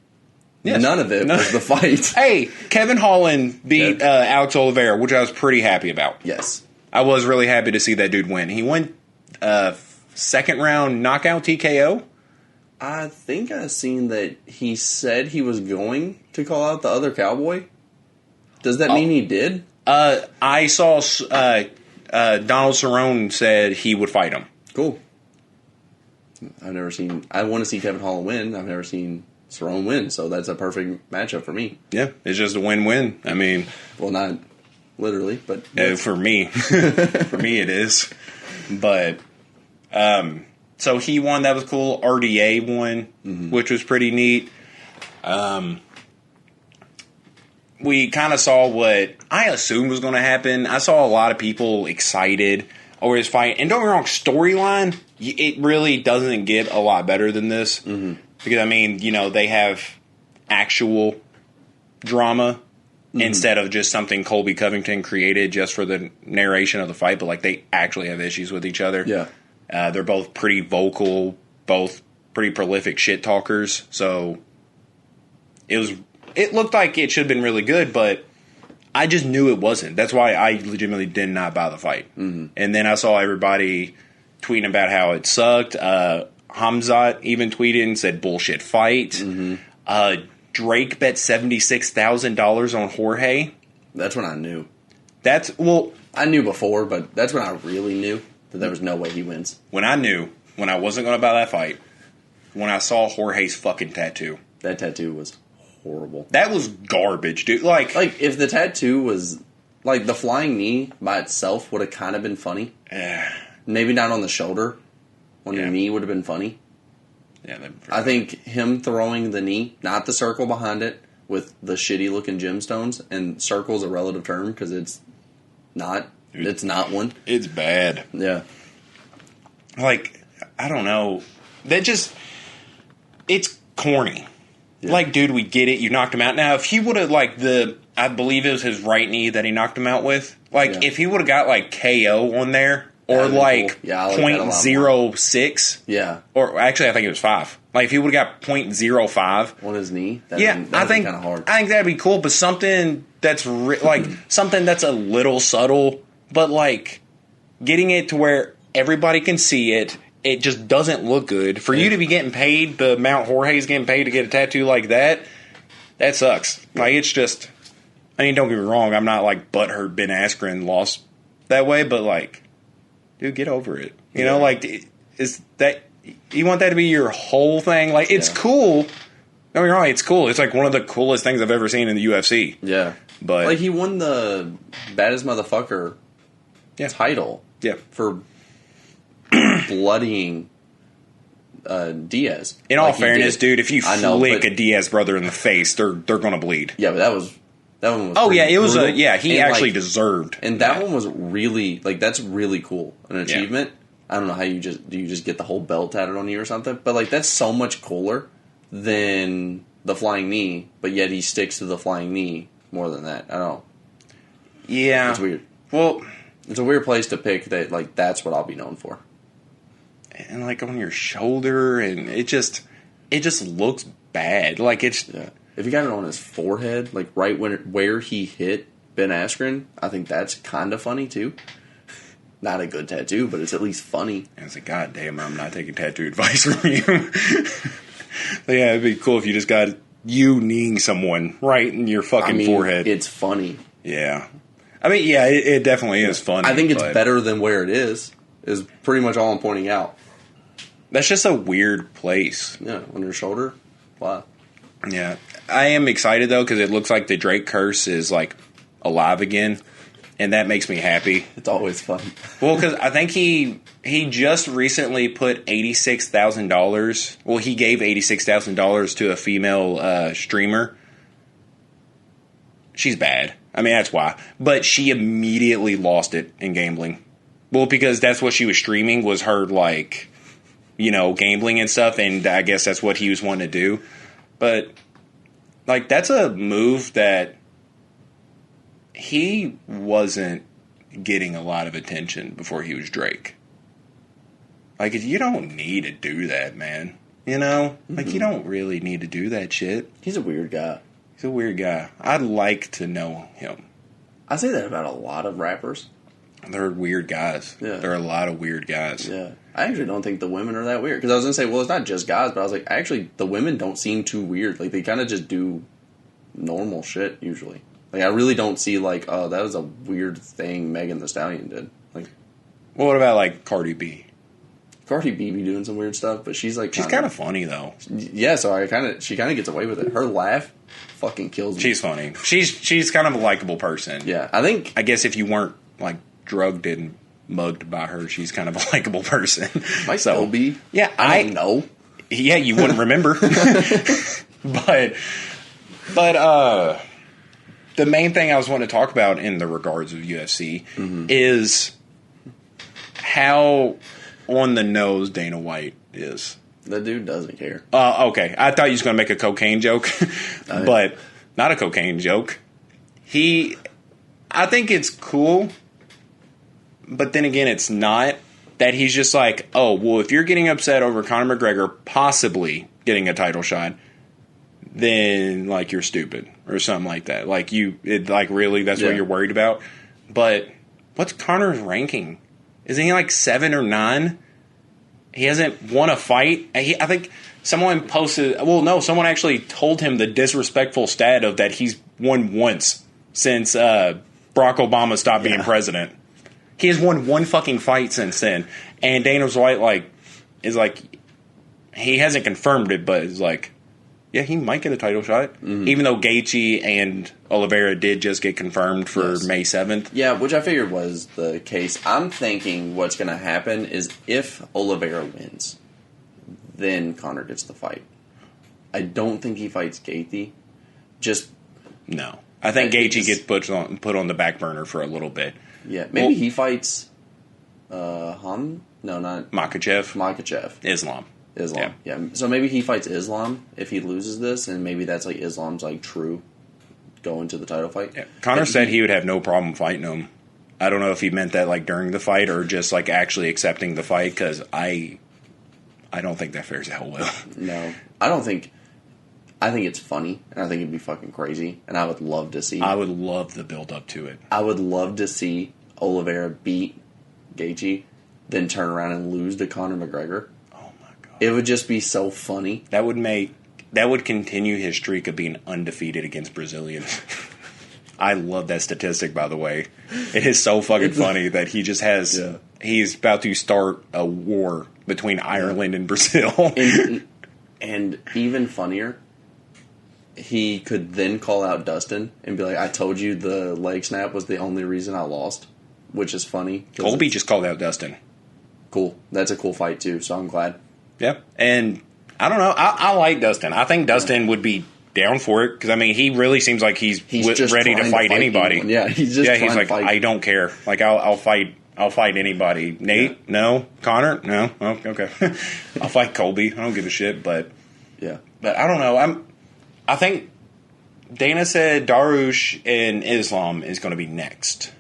B: Yes. None of it was the fight.
C: Hey, Kevin Holland beat Alex Oliveira, which I was pretty happy about.
B: Yes.
C: I was really happy to see that dude win. He went second round knockout TKO.
B: I think I seen that he said he was going to call out the other cowboy. Does that mean he did?
C: I saw Donald Cerrone said he would fight him.
B: Cool. I want to see Kevin Holland win. I've never seen Cerrone win, so that's a perfect matchup for me.
C: Yeah, it's just a win-win. I mean...
B: Well, not literally, but...
C: for me. For me, it is. But, so he won. That was cool. RDA won, which was pretty neat. We kind of saw what I assumed was going to happen. I saw a lot of people excited over his fight. And don't get me wrong, storyline, it really doesn't get a lot better than this. Mm-hmm. Because, I mean, you know, they have actual drama instead of just something Colby Covington created just for the narration of the fight. But, like, they actually have issues with each other.
B: Yeah.
C: They're both pretty vocal, both pretty prolific shit talkers. So, it looked like it should have been really good, but I just knew it wasn't. That's why I legitimately did not buy the fight. Mm-hmm. And then I saw everybody tweeting about how it sucked. Hamzat even tweeted and said, bullshit fight. Mm-hmm. Drake bet $76,000 on Jorge.
B: That's when I knew.
C: I
B: knew before, but that's when I really knew that there was no way he wins.
C: When I knew, when I wasn't going to buy that fight, when I saw Jorge's fucking tattoo.
B: That tattoo was horrible.
C: That was garbage, dude. Like
B: if the tattoo was like the flying knee by itself would have kind of been funny. Maybe not on the shoulder. On the knee would have been funny.
C: Yeah,
B: I think him throwing the knee, not the circle behind it, with the shitty looking gemstones, and circle's a relative term because it's not. It's not one.
C: It's bad.
B: Yeah.
C: Like, I don't know. It's corny. Yeah. Like, dude, we get it. You knocked him out. Now, if he would have, I believe it was his right knee that he knocked him out with. If he would have got, KO on there, or, cool. .06.
B: Yeah.
C: Or, actually, I think it was 5. If he would have got .05.
B: On his knee?
C: That'd be kind of hard. I think that'd be cool, but something that's, something that's a little subtle, but, getting it to where everybody can see it. It just doesn't look good. For you to be getting paid the amount Jorge's getting paid to get a tattoo like that, that sucks. It's just... I mean, don't get me wrong. I'm not, butthurt Ben Askren lost that way, but, dude, get over it. You know, is that... You want that to be your whole thing? It's cool. Don't get me wrong. It's cool. It's, one of the coolest things I've ever seen in the UFC.
B: Yeah.
C: But...
B: he won the baddest motherfucker title.
C: Yeah.
B: For... bloodying Diaz.
C: In all fairness, dude, if you flick a Diaz brother in the face, they're going to bleed.
B: Yeah, but that one was.
C: Oh yeah, it was brutal. He actually deserved.
B: And that one was really that's really cool, an achievement. Yeah. I don't know how you just get the whole belt tatted on you or something, but that's so much cooler than the flying knee, but yet he sticks to the flying knee more than that. I don't know.
C: Yeah.
B: It's weird.
C: Well,
B: it's a weird place to pick that, like, that's what I'll be known for.
C: And, like, on your shoulder, and it just looks bad. Like, it's...
B: Yeah. If he got it on his forehead, like, right where he hit Ben Askren, I think that's kind of funny, too. Not a good tattoo, but it's at least funny.
C: And it's like, God damn, I'm not taking tattoo advice from you. But yeah, it'd be cool if you just got you kneeing someone right in your fucking forehead.
B: It's funny.
C: Yeah. I mean, yeah, it definitely is funny.
B: I think it's better than where it is pretty much all I'm pointing out.
C: That's just a weird place.
B: Yeah, on your shoulder. Wow.
C: Yeah. I am excited, though, because it looks like the Drake curse is, like, alive again. And that makes me happy.
B: It's always fun.
C: Well, because I think he just recently put $86,000. Well, he gave $86,000 to a female streamer. She's bad. I mean, that's why. But she immediately lost it in gambling. Well, because that's what she was streaming was her, like, you know, gambling and stuff. And I guess that's what he was wanting to do. But, like, that's a move that he wasn't getting a lot of attention before he was Drake. Like, you don't need to do that, man. You know? Like, you don't really need to do that shit.
B: He's a weird guy.
C: He's a weird guy. I'd like to know him.
B: I say that about a lot of rappers.
C: They're weird guys.
B: Yeah.
C: There are a lot of weird guys.
B: Yeah. I actually don't think the women are that weird. Because I was going to say, well, it's not just guys, but I was like, actually, the women don't seem too weird. Like, they kind of just do normal shit, usually. Like, I really don't see, like, oh, that was a weird thing Megan Thee Stallion did. Like,
C: well, what about, like, Cardi B?
B: Cardi B be doing some weird stuff, but she's, like,
C: she's kind of funny, though.
B: Yeah, so she kind of gets away with it. Her laugh fucking kills me.
C: She's funny. She's kind of a likable person.
B: Yeah, I guess
C: if you weren't, like, drugged and mugged by her, she's kind of a likable person.
B: Might still be.
C: Yeah,
B: I don't know.
C: Yeah, you wouldn't remember. But the main thing I was wanting to talk about in the regards of UFC is how on the nose Dana White is.
B: The dude doesn't care.
C: Okay. I thought you was going to make a cocaine joke, but not a cocaine joke. I think it's cool, but then again, it's not. That he's just like, oh, well, if you're getting upset over Conor McGregor possibly getting a title shot, then, like, you're stupid or something like that. Like, really, that's what you're worried about? But what's Conor's ranking? Isn't he, like, 7 or 9? He hasn't won a fight. I think someone posted... Well, no, someone actually told him the disrespectful stat of that he's won once since Barack Obama stopped being president. He has won one fucking fight since then. And Dana White, is like... He hasn't confirmed it, but is like... Yeah, he might get a title shot. Mm-hmm. Even though Gaethje and Oliveira did just get confirmed for May 7th.
B: Yeah, which I figured was the case. I'm thinking what's going to happen is if Oliveira wins, then Conor gets the fight. I don't think he fights Gaethje.
C: No. I think Gaethje gets put on the back burner for a little bit.
B: Yeah, maybe he fights No, not...
C: Makhachev. Islam.
B: Yeah. So maybe he fights Islam if he loses this, and maybe that's like Islam's like true going to the title fight.
C: Yeah. Conor said he would have no problem fighting him. I don't know if he meant that like during the fight or just like actually accepting the fight, because I don't think that fares hell well.
B: No, I don't think. I think it's funny, and I think it'd be fucking crazy, and I would love to see.
C: I would love the build up to it.
B: I would love to see Oliveira beat Gaethje, then turn around and lose to Conor McGregor. It would just be so funny.
C: That would continue his streak of being undefeated against Brazilians. I love that statistic, by the way. It is so fucking funny that he just has... Yeah. He's about to start a war between Ireland and Brazil.
B: And even funnier, he could then call out Dustin and be like, I told you the leg snap was the only reason I lost, which is funny.
C: Colby just called out Dustin.
B: Cool. That's a cool fight, too, so I'm glad.
C: Yeah, and I don't know. I like Dustin. I think Dustin would be down for it because I mean he really seems like he's ready to fight anybody.
B: Anyone. Yeah, he's
C: like I don't care. Like I'll fight anybody. Nate, no. Conor, no. Oh, okay. I'll fight Colby. I don't give a shit. But I don't know. I think Dana said Darush and Islam is going to be next.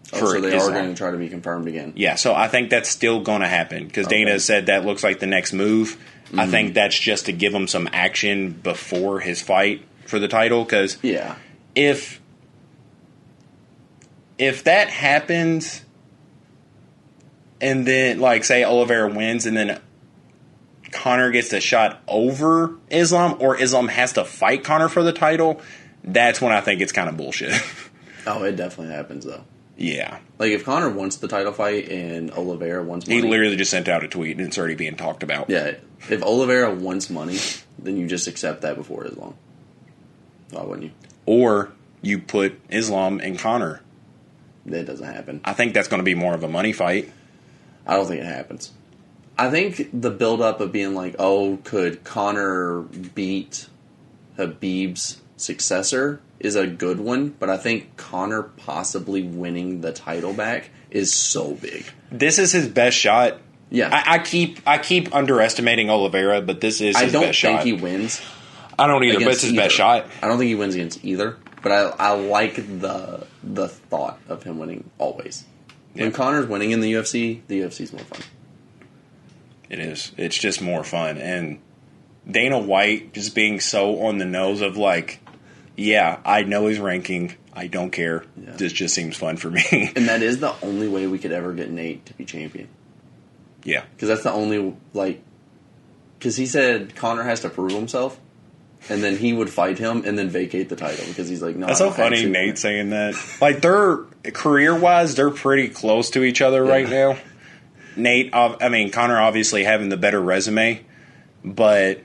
B: So they are going to try to be confirmed again.
C: Yeah, so I think that's still going to happen because Dana said that looks like the next move. Mm-hmm. I think that's just to give him some action before his fight for the title. Because if that happens, and then like say Oliveira wins, and then Conor gets the shot over Islam, or Islam has to fight Conor for the title, that's when I think it's kind of bullshit.
B: Oh, it definitely happens though.
C: Yeah.
B: Like, if Conor wants the title fight and Oliveira wants money...
C: He literally just sent out a tweet, and it's already being talked about.
B: Yeah. If Oliveira wants money, then you just accept that before Islam. Why wouldn't you?
C: Or you put Islam and Conor.
B: That doesn't happen.
C: I think that's going to be more of a money fight.
B: I don't think it happens. I think the build-up of being like, oh, could Conor beat Khabib's successor is a good one, but I think Conor possibly winning the title back is so big.
C: This is his best shot.
B: Yeah,
C: I keep underestimating Oliveira, but this is his best shot.
B: I don't think he wins.
C: I don't either, but it's his best shot.
B: I don't think he wins against either, but I like the thought of him winning always. Yeah. When Conor's winning in the UFC's more fun.
C: It is. It's just more fun, and Dana White just being so on the nose of like, yeah, I know his ranking. I don't care. Yeah. This just seems fun for me.
B: And that is the only way we could ever get Nate to be champion.
C: Yeah.
B: Because that's the only, like... Because he said Conor has to prove himself, and then he would fight him and then vacate the title. Because he's like, no,
C: that's so funny, Nate saying that. Like, they're, career-wise, they're pretty close to each other right now. Nate, Conor obviously having the better resume, but,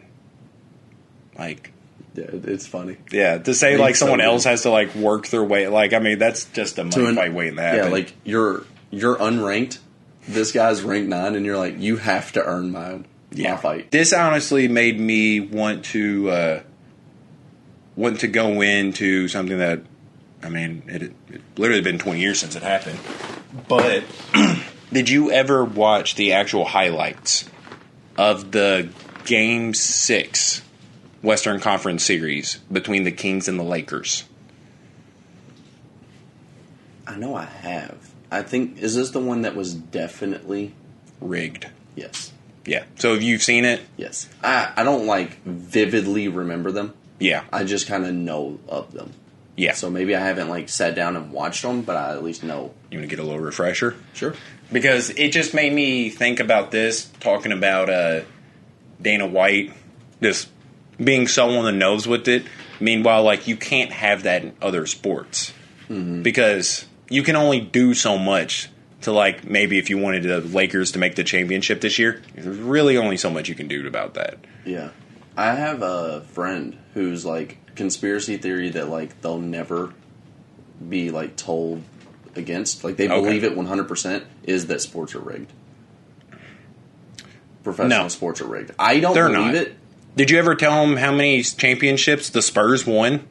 C: like...
B: Yeah, it's funny.
C: Yeah, to say like someone else has to like work their way, like that's just a money fight waiting to happen.
B: Yeah, like you're unranked. This guy's ranked 9, and you're like, you have to earn my fight.
C: This honestly made me want to go into something that, it literally been 20 years since it happened. But did you ever watch the actual highlights of the Game 6? Western Conference series between the Kings and the Lakers?
B: I know I have. I think, is this the one that was definitely
C: rigged?
B: Yes.
C: Yeah. So have you seen it?
B: Yes. I don't like vividly remember them.
C: Yeah.
B: I just kind of know of them.
C: Yeah.
B: So maybe I haven't like sat down and watched them, but I at least know.
C: You want to get a little refresher?
B: Sure.
C: Because it just made me think about this, talking about Dana White, this being so on the nose with it. Meanwhile, like, you can't have that in other sports. Mm-hmm. Because you can only do so much to, like, maybe if you wanted the Lakers to make the championship this year, there's really only so much you can do about that.
B: Yeah. I have a friend who's, like, conspiracy theory that, like, they'll never be, like, told against. Like, they believe it 100% is that sports are rigged. Professional sports are rigged. I don't believe it.
C: Did you ever tell them how many championships the Spurs won?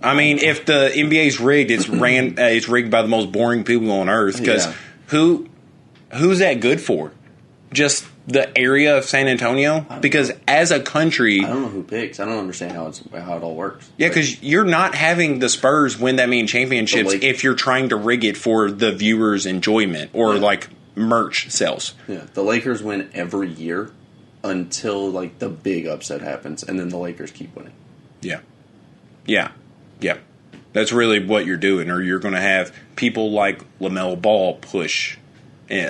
C: If the NBA's rigged, it's rigged by the most boring people on earth. Because who's that good for? Just the area of San Antonio? Because as a country,
B: I don't know who picks. I don't understand how it all works.
C: Yeah, because you're not having the Spurs win that many championships if you're trying to rig it for the viewers' enjoyment or like merch sales.
B: Yeah, the Lakers win every year. Until, like, the big upset happens, and then the Lakers keep winning. Yeah.
C: That's really what you're doing, or you're going to have people like LaMelo Ball push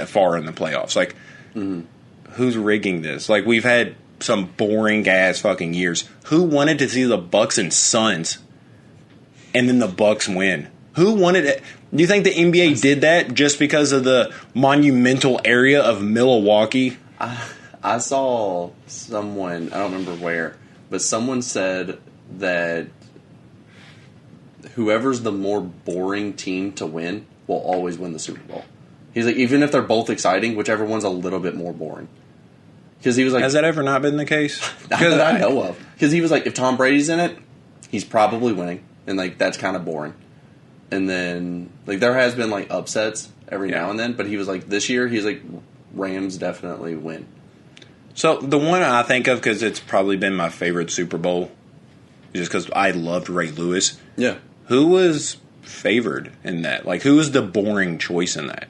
C: far in the playoffs. Like, who's rigging this? Like, we've had some boring-ass fucking years. Who wanted to see the Bucks and Suns, and then the Bucks win? Who wanted it? Do you think the NBA did that just because of the monumental area of Milwaukee?
B: I saw someone, I don't remember where, but someone said that whoever's the more boring team to win will always win the Super Bowl. He's like, even if they're both exciting, whichever one's a little bit more boring. Because he was like,
C: has that ever not been the case?
B: Not that I know of. Because he was like, if Tom Brady's in it, he's probably winning, and like that's kind of boring. And then like there has been like upsets every now and then, but he was like, this year he's like, Rams definitely win.
C: So the one I think of, because it's probably been my favorite Super Bowl, just because I loved Ray Lewis.
B: Yeah.
C: Who was favored in that? Like, who was the boring choice in that?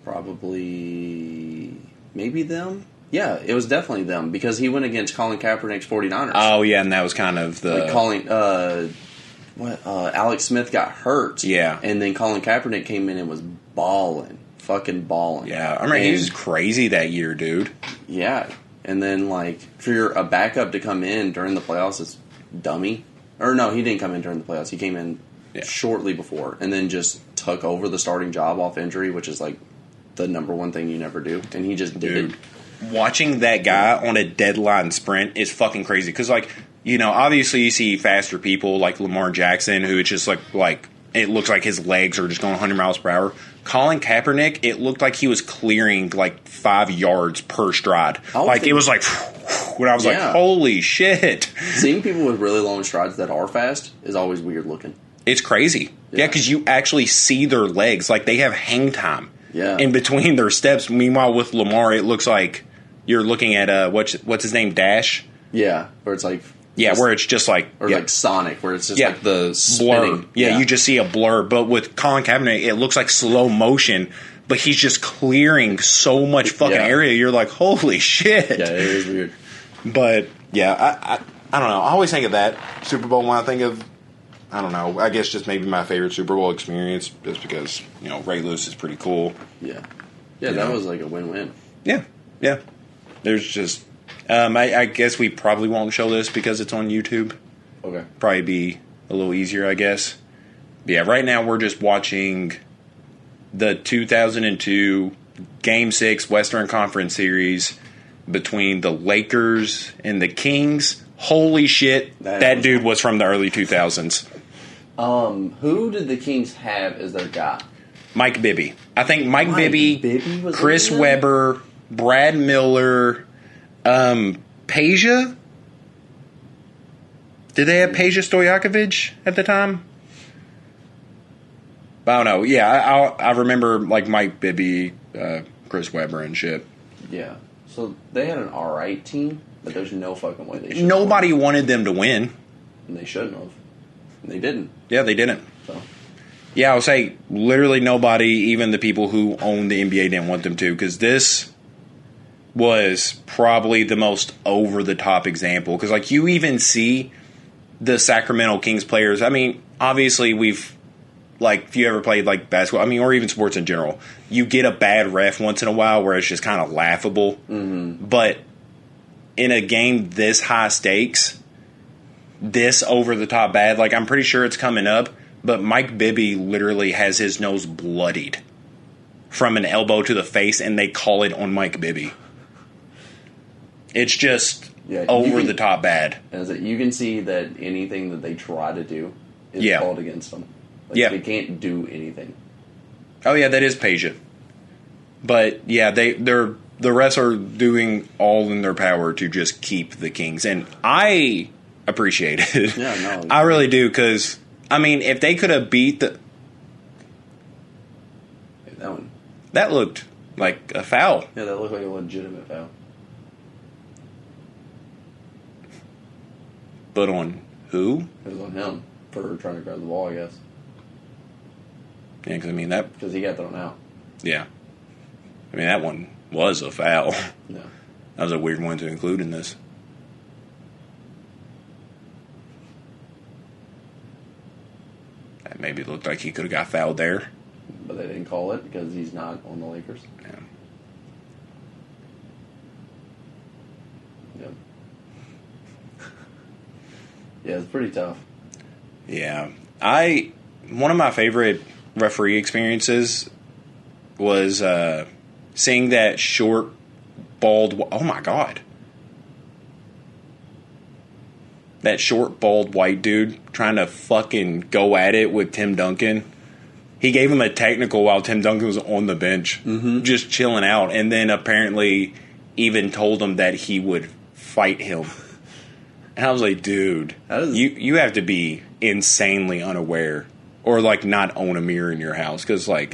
B: Probably maybe them. Yeah, it was definitely them because he went against Colin Kaepernick's 49ers.
C: Oh yeah, and that was kind of the
B: Alex Smith got hurt.
C: Yeah,
B: and then Colin Kaepernick came in and was fucking balling.
C: Yeah, I mean he was crazy that year, dude.
B: Yeah, and then like for a backup to come in during the playoffs, it's dummy. Or no, he didn't come in during the playoffs. He came in shortly before, and then just took over the starting job off injury, which is like the number one thing you never do, and he just did it.
C: Watching that guy on a deadline sprint is fucking crazy because, like, you know, obviously you see faster people like Lamar Jackson, who it's just like it looks like his legs are just going 100 miles per hour. Colin Kaepernick, it looked like he was clearing like 5 yards per stride. Like it was like when I was like, holy shit!
B: Seeing people with really long strides that are fast is always weird looking.
C: It's crazy, yeah, because you actually see their legs, like they have hang time.
B: Yeah.
C: In between their steps. Meanwhile, with Lamar, it looks like you're looking at what's his name, Dash.
B: Yeah, where it's like
C: where it's just like
B: like Sonic, where it's just like the spinning.
C: Blur. Yeah, you just see a blur. But with Colin Kaepernick, it looks like slow motion. But he's just clearing so much fucking area. You're like, holy shit.
B: Yeah, it is weird.
C: But yeah, I don't know. I always think of that Super Bowl when I think of. I don't know. I guess just maybe my favorite Super Bowl experience, just because Ray Lewis is pretty cool.
B: Yeah, that was like a win-win.
C: Yeah. There's just, I guess we probably won't show this because it's on YouTube.
B: Okay.
C: Probably be a little easier, I guess. But yeah, right now we're just watching the 2002 Game 6 Western Conference Series between the Lakers and the Kings. Holy shit, that dude was from the early 2000s.
B: Who did the Kings have as their guy?
C: Mike Bibby. I think Mike Bibby, Chris Webber, Brad Miller, Peja. Did they have Peja Stojakovic at the time? I don't know. Yeah, I remember like Mike Bibby, Chris Webber and shit.
B: Yeah. So they had an alright team, but there's no fucking way they should.
C: Nobody wanted them to win.
B: And they shouldn't have. And they didn't.
C: Yeah, they didn't.
B: So.
C: Yeah, I would say literally nobody, even the people who own the NBA, didn't want them to, because this was probably the most over-the-top example. Because, like, you even see the Sacramento Kings players. I mean, obviously we've, like, if you ever played, like, basketball, I mean, or even sports in general, you get a bad ref once in a while where it's just kind of laughable.
B: Mm-hmm.
C: But in a game this high stakes, this over-the-top bad, like, I'm pretty sure it's coming up, but Mike Bibby literally has his nose bloodied from an elbow to the face, and they call it on Mike Bibby. It's just over-the-top bad.
B: You can see that anything that they try to do is called against them. Like, they can't do anything.
C: Oh, yeah, that is Peja. But, yeah, the refs are doing all in their power to just keep the Kings. And I appreciate it.
B: Yeah, no.
C: I really do, because, I mean, if they could have beat the...
B: That one.
C: That looked like a foul.
B: Yeah, that looked like a legitimate foul.
C: But on who?
B: It was on him for trying to grab the ball, I guess.
C: Yeah, because, I mean, that...
B: Because he got thrown out.
C: Yeah. I mean, that one was a foul.
B: Yeah.
C: That was a weird one to include in this. That maybe looked like he could have got fouled there.
B: But they didn't call it because he's not on the Lakers.
C: Yeah.
B: Yeah. Yeah, it's pretty tough.
C: Yeah. One of my favorite referee experiences was seeing that short, bald... Oh, my God. That short, bald, white dude trying to fucking go at it with Tim Duncan. He gave him a technical while Tim Duncan was on the bench, just chilling out, and then apparently even told him that he would fight him. And I was like, dude, you have to be insanely unaware or, like, not own a mirror in your house. Because, like,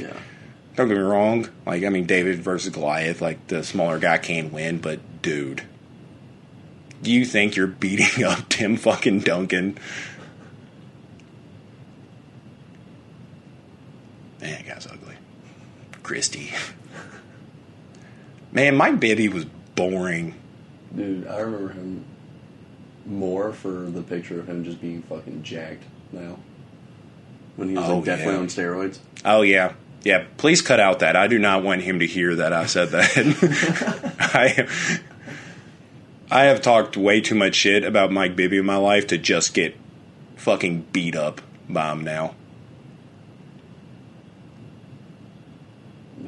C: don't get me wrong. Like, I mean, David versus Goliath, like, the smaller guy can win. But, dude, Do you think you're beating up Tim fucking Duncan? Man, that guy's ugly. Christy. Man, Mike Bibby was boring.
B: Dude, I remember him more for the picture of him just being fucking jacked now. When he was definitely on steroids.
C: Oh, yeah. Yeah, please cut out that. I do not want him to hear that I said that. I have talked way too much shit about Mike Bibby in my life to just get fucking beat up by him now.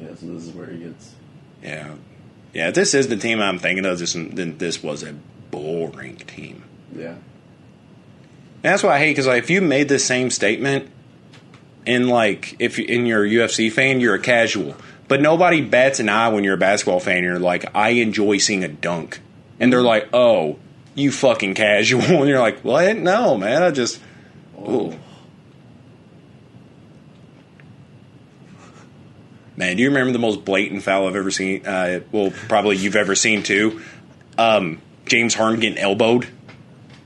B: Yeah, so this is where he gets...
C: Yeah. Yeah, if this is the team I'm thinking of, then this was a boring team.
B: Yeah.
C: And that's why I hate, because if you made the same statement... if in your UFC fan, you're a casual. But nobody bats an eye when you're a basketball fan. You're like, I enjoy seeing a dunk. And they're like, oh, you fucking casual. And you're like, what? No, man, I just... Ooh. Man, do you remember the most blatant foul I've ever seen? Probably you've ever seen, too. James Harden getting elbowed.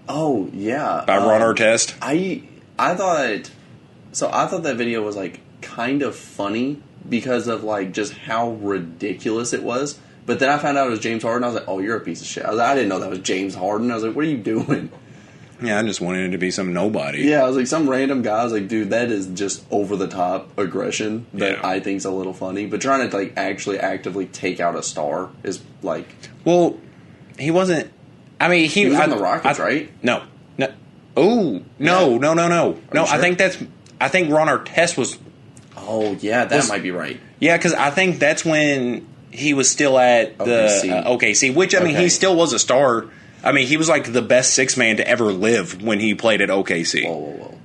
B: Oh, yeah.
C: By Ron Artest.
B: I thought... So I thought that video was, like, kind of funny because of, like, just how ridiculous it was. But then I found out it was James Harden. I was like, oh, you're a piece of shit. I didn't know that was James Harden. I was like, what are you doing?
C: Yeah, I just wanted it to be some nobody.
B: Yeah, I was like, some random guy. I was like, dude, that is just over-the-top aggression that I think's a little funny. But trying to, like, actually actively take out a star is, like...
C: Well, he wasn't... I mean, he
B: was on the Rockets, right?
C: No. Oh, no. No,
B: sure?
C: I think Ron Artest was...
B: Oh, yeah, that might be right.
C: Yeah, because I think that's when he was still at the OKC, which, I mean, he still was a star. I mean, he was like the best six man to ever live when he played at OKC.
B: Whoa.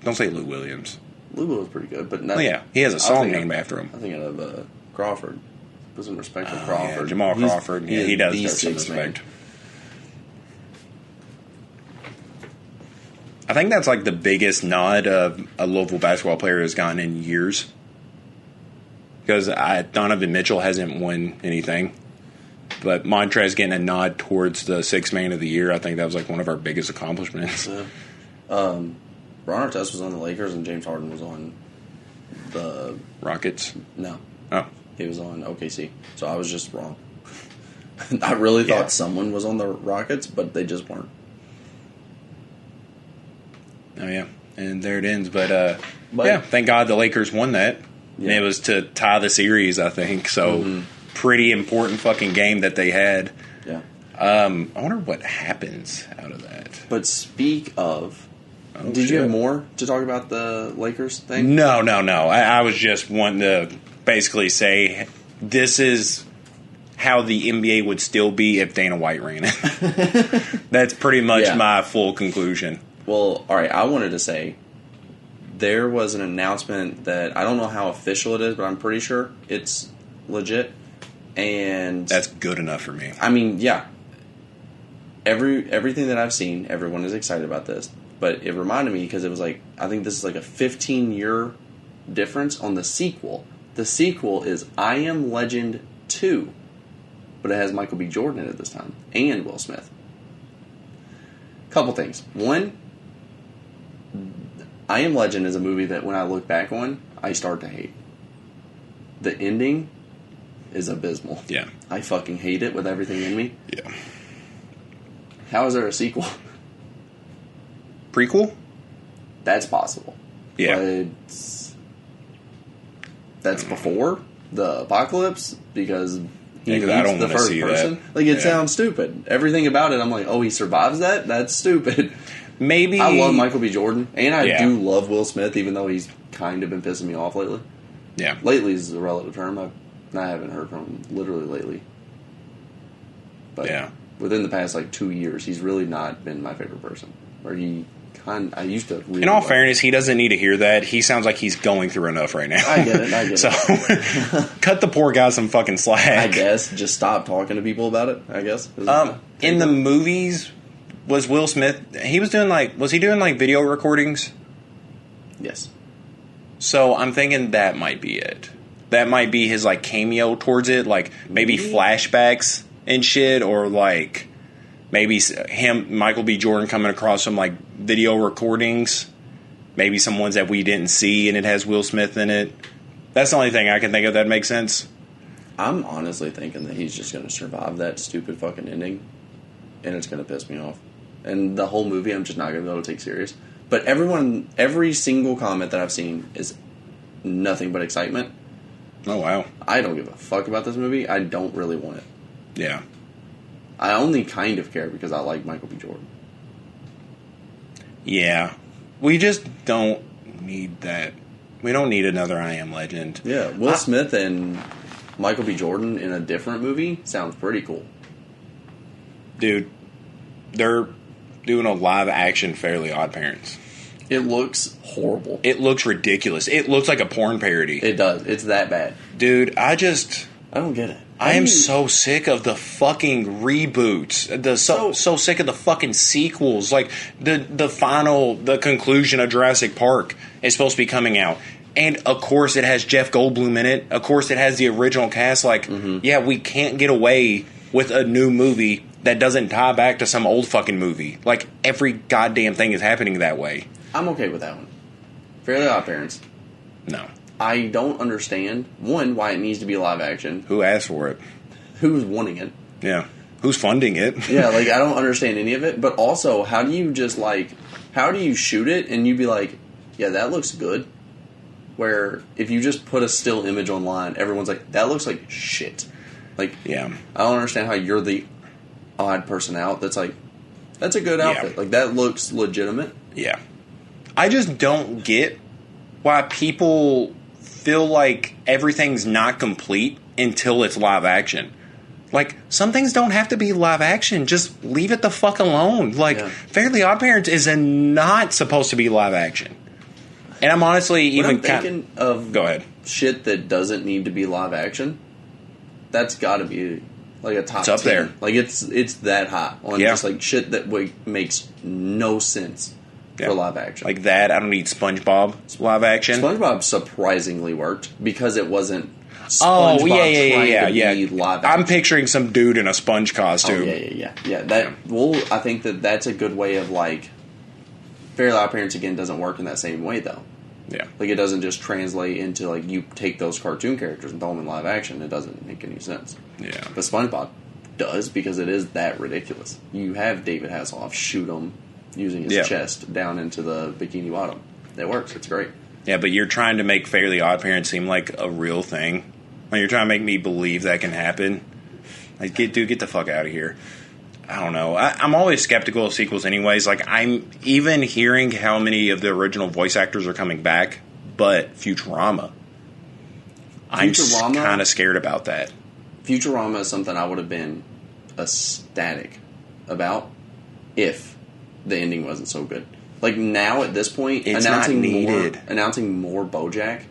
C: Don't say Lou Williams.
B: Lou was pretty good, but
C: no. Yeah, he has a song named after him.
B: I think of Crawford. Put some respect on Crawford.
C: Yeah, Jamal Crawford. He does deserve some respect. Man. I think that's like the biggest nod a Louisville basketball player has gotten in years. Because Donovan Mitchell hasn't won anything. But Montrez getting a nod towards the sixth man of the year, I think that was like one of our biggest accomplishments.
B: Ron Artest was on the Lakers and James Harden was on the...
C: Rockets?
B: No.
C: Oh.
B: He was on OKC. So I was just wrong. I really thought someone was on the Rockets, but they just weren't.
C: Oh, yeah. And there it ends. But yeah, thank God the Lakers won that. Yeah. And it was to tie the series, I think. So, pretty important fucking game that they had.
B: Yeah.
C: I wonder what happens out of that.
B: But speak of... did you have more to talk about the Lakers thing?
C: No. I was just wanting to basically say this is how the NBA would still be if Dana White ran it. That's pretty much my full conclusion.
B: Well, all right, I wanted to say there was an announcement that I don't know how official it is, but I'm pretty sure it's legit. And
C: that's good enough for me.
B: I mean, yeah. Everything that I've seen, everyone is excited about this. But it reminded me because it was like, I think this is like a 15-year difference on the sequel. The sequel is I Am Legend 2, but it has Michael B. Jordan in it this time, and Will Smith. Couple things. One, I Am Legend is a movie that when I look back on, I start to hate. The ending is abysmal.
C: Yeah.
B: I fucking hate it with everything in me.
C: Yeah.
B: How is there a sequel?
C: Prequel?
B: That's possible.
C: Yeah.
B: But that's before the apocalypse because he meets the first person. That. Like, it sounds stupid. Everything about it, I'm like, oh, he survives that? That's stupid.
C: Maybe.
B: I love Michael B. Jordan, and I do love Will Smith, even though he's kind of been pissing me off lately.
C: Yeah.
B: Lately is a relative term. I haven't heard from him literally lately. But within the past, 2 years, he's really not been my favorite person. Or I used to really...
C: In all fairness, he doesn't need to hear that. He sounds like he's going through enough right now.
B: I get it.
C: So, cut the poor guy some fucking slack.
B: I guess. Just stop talking to people about it, I guess.
C: In the movies, was Will Smith... Was he doing video recordings?
B: Yes.
C: So, I'm thinking that might be it. That might be his, cameo towards it. Maybe flashbacks and shit, or, Maybe Michael B. Jordan coming across some like video recordings. Maybe some ones that we didn't see and it has Will Smith in it. That's the only thing I can think of that makes sense.
B: I'm honestly thinking that he's just going to survive that stupid fucking ending, and it's going to piss me off. And the whole movie, I'm just not going to be able to take serious. But every single comment that I've seen is nothing but excitement.
C: Oh, wow.
B: I don't give a fuck about this movie. I don't really want it.
C: Yeah.
B: I only kind of care because I like Michael B. Jordan.
C: Yeah. We just don't need that. We don't need another I Am Legend.
B: Yeah, Will Smith and Michael B. Jordan in a different movie sounds pretty cool.
C: Dude, they're doing a live action Fairly Odd Parents.
B: It looks horrible.
C: It looks ridiculous. It looks like a porn parody.
B: It does. It's that bad.
C: Dude, I
B: don't get it.
C: I am so sick of the fucking reboots. So sick of the fucking sequels. Like the conclusion of Jurassic Park is supposed to be coming out. And of course it has Jeff Goldblum in it. Of course it has the original cast. Like, yeah, we can't get away with a new movie that doesn't tie back to some old fucking movie. Like, every goddamn thing is happening that way.
B: I'm okay with that one. Fairly Odd Parents.
C: No.
B: I don't understand, one, why it needs to be live action.
C: Who asked for it?
B: Who's wanting it?
C: Yeah. Who's funding it?
B: Yeah, like, I don't understand any of it. But also, how do you shoot it and you be like, yeah, that looks good? Where if you just put a still image online, everyone's like, that looks like shit. Like,
C: yeah.
B: I don't understand how you're the odd person out that's like, that's a good outfit. Yeah. Like, that looks legitimate.
C: Yeah. I just don't get why people feel like everything's not complete until it's live action. Like, some things don't have to be live action. Just leave it the fuck alone. Like, Fairly Odd Parents is not supposed to be live action. And I'm honestly even
B: thinking of
C: go ahead.
B: Shit that doesn't need to be live action. That's got to be like a top.
C: It's up
B: 10.
C: there.
B: Like it's that hot on just like shit that makes no sense for live action.
C: Like that. I don't need SpongeBob live action.
B: SpongeBob surprisingly worked because it wasn't. SpongeBob
C: yeah.
B: Live action.
C: I'm picturing some dude in a sponge costume.
B: I think that's a good way of like. Fairly Odd Parents again doesn't work in that same way though.
C: Yeah.
B: Like, it doesn't just translate into, like, you take those cartoon characters and throw them in live action. It doesn't make any sense.
C: Yeah.
B: But SpongeBob does because it is that ridiculous. You have David Hasselhoff shoot him using his chest down into the Bikini Bottom. It works. It's great.
C: Yeah, but you're trying to make Fairly Odd Parents seem like a real thing. Like, you're trying to make me believe that can happen. Like, get the fuck out of here. I don't know. I'm always skeptical of sequels anyways. Like, I'm even hearing how many of the original voice actors are coming back, but Futurama. I'm kind of scared about that.
B: Futurama is something I would have been ecstatic about if the ending wasn't so good. Like, now at this point,
C: it's announcing
B: more BoJack,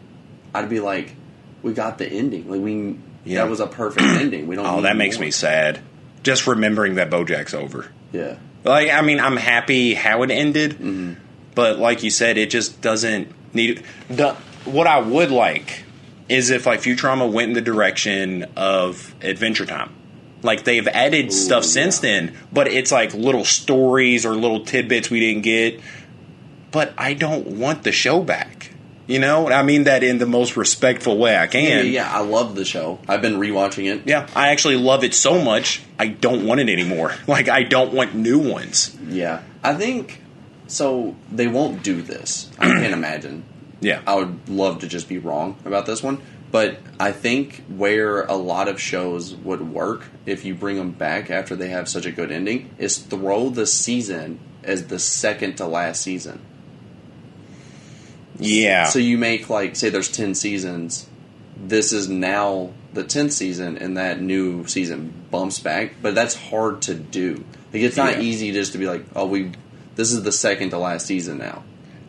B: I'd be like, we got the ending. Like, that was a perfect ending. We don't.
C: Oh, that makes me sad. Just remembering that BoJack's over.
B: Yeah.
C: Like, I mean, I'm happy how it ended, but like you said, it just doesn't need what I would like is if, like, Futurama went in the direction of Adventure Time. Like, they've added stuff since then, but it's like little stories or little tidbits we didn't get. But I don't want the show back. You know? I mean that in the most respectful way I can.
B: Yeah, I love the show. I've been rewatching it.
C: Yeah, I actually love it so much, I don't want it anymore. Like, I don't want new ones.
B: Yeah. I think, so they won't do this. I can't imagine.
C: Yeah.
B: I would love to just be wrong about this one. But I think where a lot of shows would work, if you bring them back after they have such a good ending, is throw the season as the second to last season.
C: Yeah.
B: So you make, like, say there's 10 seasons. This is now the 10th season, and that new season bumps back. But that's hard to do. Like, it's not easy just to be like, this is the second to last season now.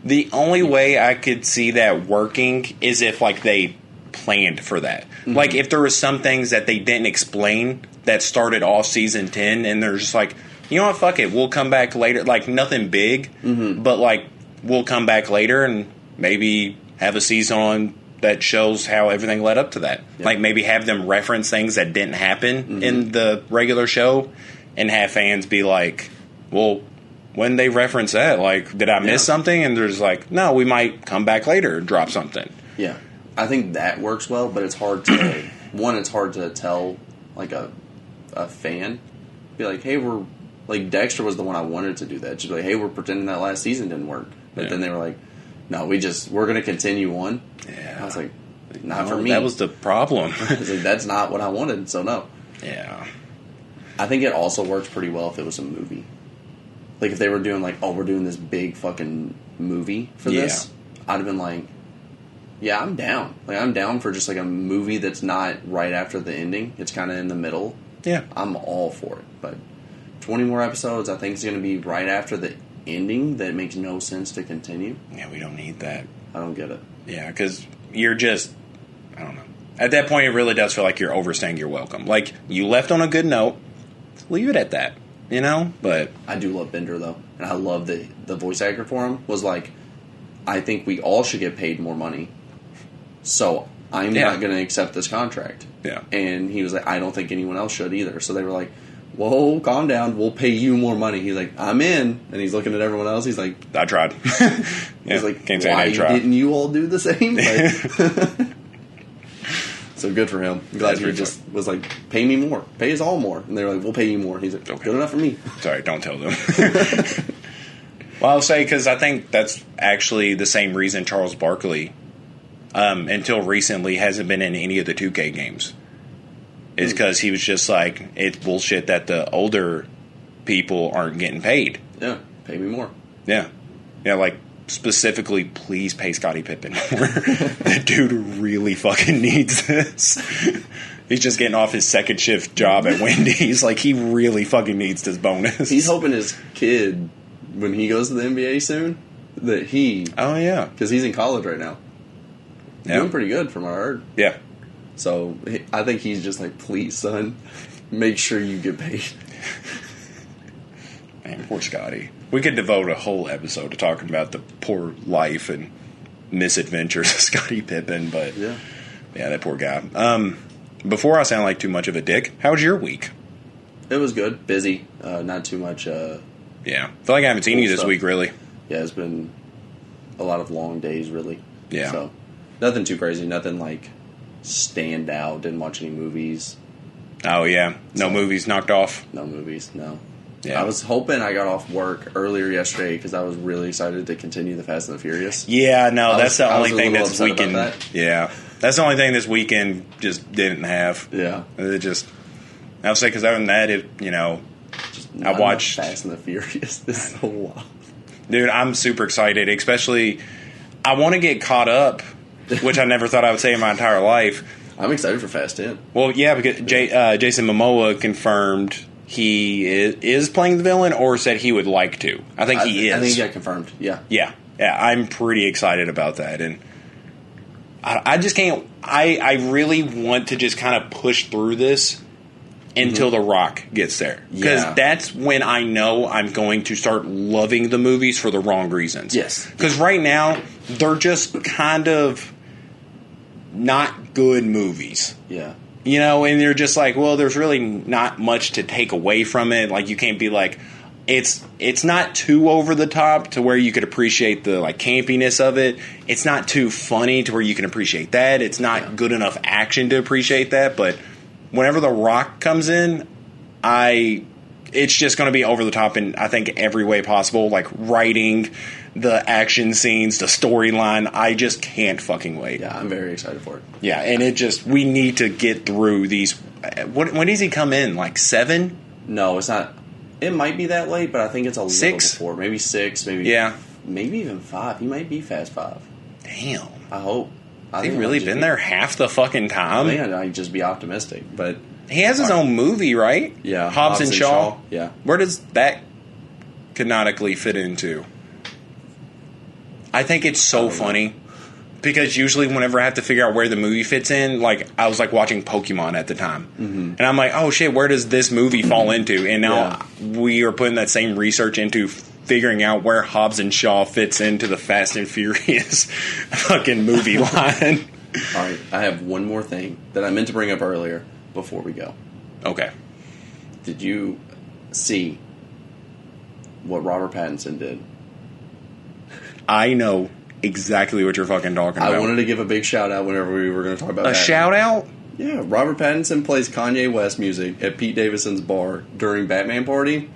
C: The only way I could see that working is if, like, they planned for that. Mm-hmm. Like, if there was some things that they didn't explain that started off season 10, and they're just like, you know what, fuck it, we'll come back later. Like, nothing big, but, like, we'll come back later and maybe have a season on that shows how everything led up to that. Yep. Like, maybe have them reference things that didn't happen in the regular show and have fans be like, well, when they reference that, like, did I miss something? And there's like, no, we might come back later and drop something.
B: Yeah. I think that works well, but it's hard to, it's hard to tell, like, a fan. Be like, hey, like, Dexter was the one I wanted to do that. Just be like, hey, we're pretending that last season didn't work. But then they were like, no, we're going to continue on.
C: Yeah.
B: I was like, not for me.
C: That was the problem.
B: I was like, that's not what I wanted, so no.
C: Yeah.
B: I think it also works pretty well if it was a movie. Like, if they were doing, like, we're doing this big fucking movie for this, I'd have been like, yeah, I'm down. Like, I'm down for just, like, a movie that's not right after the ending. It's kind of in the middle.
C: Yeah.
B: I'm all for it. But 20 more episodes, I think, is going to be right after the ending that makes no sense to continue.
C: Yeah, we don't need that.
B: I don't get it.
C: Yeah, because you're just, I don't know. At that point, it really does feel like you're overstaying your welcome. Like, you left on a good note. Leave it at that, you know? But
B: I do love Bender, though. And I love the voice actor for him was like, I think we all should get paid more money. So I'm not going to accept this contract.
C: Yeah.
B: And he was like, I don't think anyone else should either. So they were like, whoa, calm down. We'll pay you more money. He's like, I'm in. And he's looking at everyone else. He's like,
C: I tried.
B: He's like, can't say why didn't you all do the same? Like, so good for him. I'm glad he just was like, pay me more. Pay us all more. And they were like, we'll pay you more. He's like, good enough for me.
C: Sorry, don't tell them. Well, I'll say, because I think that's actually the same reason Charles Barkley, until recently, hasn't been in any of the 2K games. Is because he was just like, it's bullshit that the older people aren't getting paid.
B: Yeah, pay me more.
C: Yeah. Yeah, like, specifically, please pay Scottie Pippen more. That dude really fucking needs this. He's just getting off his second shift job at Wendy's. Like, he really fucking needs this bonus.
B: He's hoping his kid, when he goes to the NBA soon, that he...
C: Oh, yeah.
B: Because he's in college right now. Yeah. Doing pretty good from what I heard.
C: Yeah.
B: So, I think he's just like, please, son, make sure you get paid.
C: Man, poor Scotty. We could devote a whole episode to talking about the poor life and misadventures of Scottie Pippen, but yeah, that poor guy. Before I sound like too much of a dick, how was your week?
B: It was good. Busy. Not too much.
C: Yeah. I feel like I haven't seen you this week, really.
B: Yeah, it's been a lot of long days, really.
C: Yeah.
B: So, nothing too crazy. Nothing like stand out. Didn't watch any movies.
C: Oh, yeah. No movies knocked off?
B: No movies, no.
C: Yeah.
B: I was hoping I got off work earlier yesterday because I was really excited to continue the Fast and the Furious.
C: Yeah, no, that's the only thing this weekend.
B: Yeah,
C: that's the only thing this weekend just didn't have.
B: Yeah,
C: it just. I would say because other than that, I watched
B: Fast and the Furious this whole while.
C: Dude, I'm super excited. Especially, I want to get caught up, which I never thought I would say in my entire life.
B: I'm excited for Fast 10.
C: Well, yeah, because Jason Momoa confirmed he is playing the villain, or said he would like to. I think he is.
B: I think he got confirmed. Yeah.
C: Yeah. I'm pretty excited about that, and I just can't. I really want to just kind of push through this until The Rock gets there, because that's when I know I'm going to start loving the movies for the wrong reasons.
B: Yes.
C: Because right now they're just kind of not good movies.
B: Yeah.
C: You know, and you're just like, well, there's really not much to take away from it. Like, you can't be like, it's not too over the top to where you could appreciate the, like, campiness of it. It's not too funny to where you can appreciate that. It's not good enough action to appreciate that. But whenever The Rock comes in, it's just going to be over the top in, I think, every way possible. Like, writing, the action scenes, the storyline. I just can't fucking wait.
B: Yeah, I'm very excited for it.
C: Yeah, and we need to get through these. When does he come in? Like 7?
B: No, it's not. It might be that late, but I think it's a
C: 6?
B: little before. Maybe 6, maybe maybe even 5. He might be Fast 5.
C: Damn.
B: I hope.
C: Has he really been there half the fucking time?
B: I think I'd just be optimistic, but...
C: He has his own movie, right?
B: Yeah.
C: Hobbs and Shaw?
B: Yeah.
C: Where does that canonically fit into? I think it's so funny because usually whenever I have to figure out where the movie fits in, like, I was like watching Pokemon at the time, and I'm like, oh shit, where does this movie fall into? And now we are putting that same research into figuring out where Hobbs and Shaw fits into the Fast and Furious fucking movie line.
B: All right, I have one more thing that I meant to bring up earlier before we go.
C: Okay.
B: Did you see what Robert Pattinson did.
C: I know exactly what you're fucking talking about.
B: I wanted to give a big shout out whenever we were going to talk about
C: a
B: Batman.
C: shout out?
B: Yeah, Robert Pattinson plays Kanye West music at Pete Davidson's bar during Batman Party.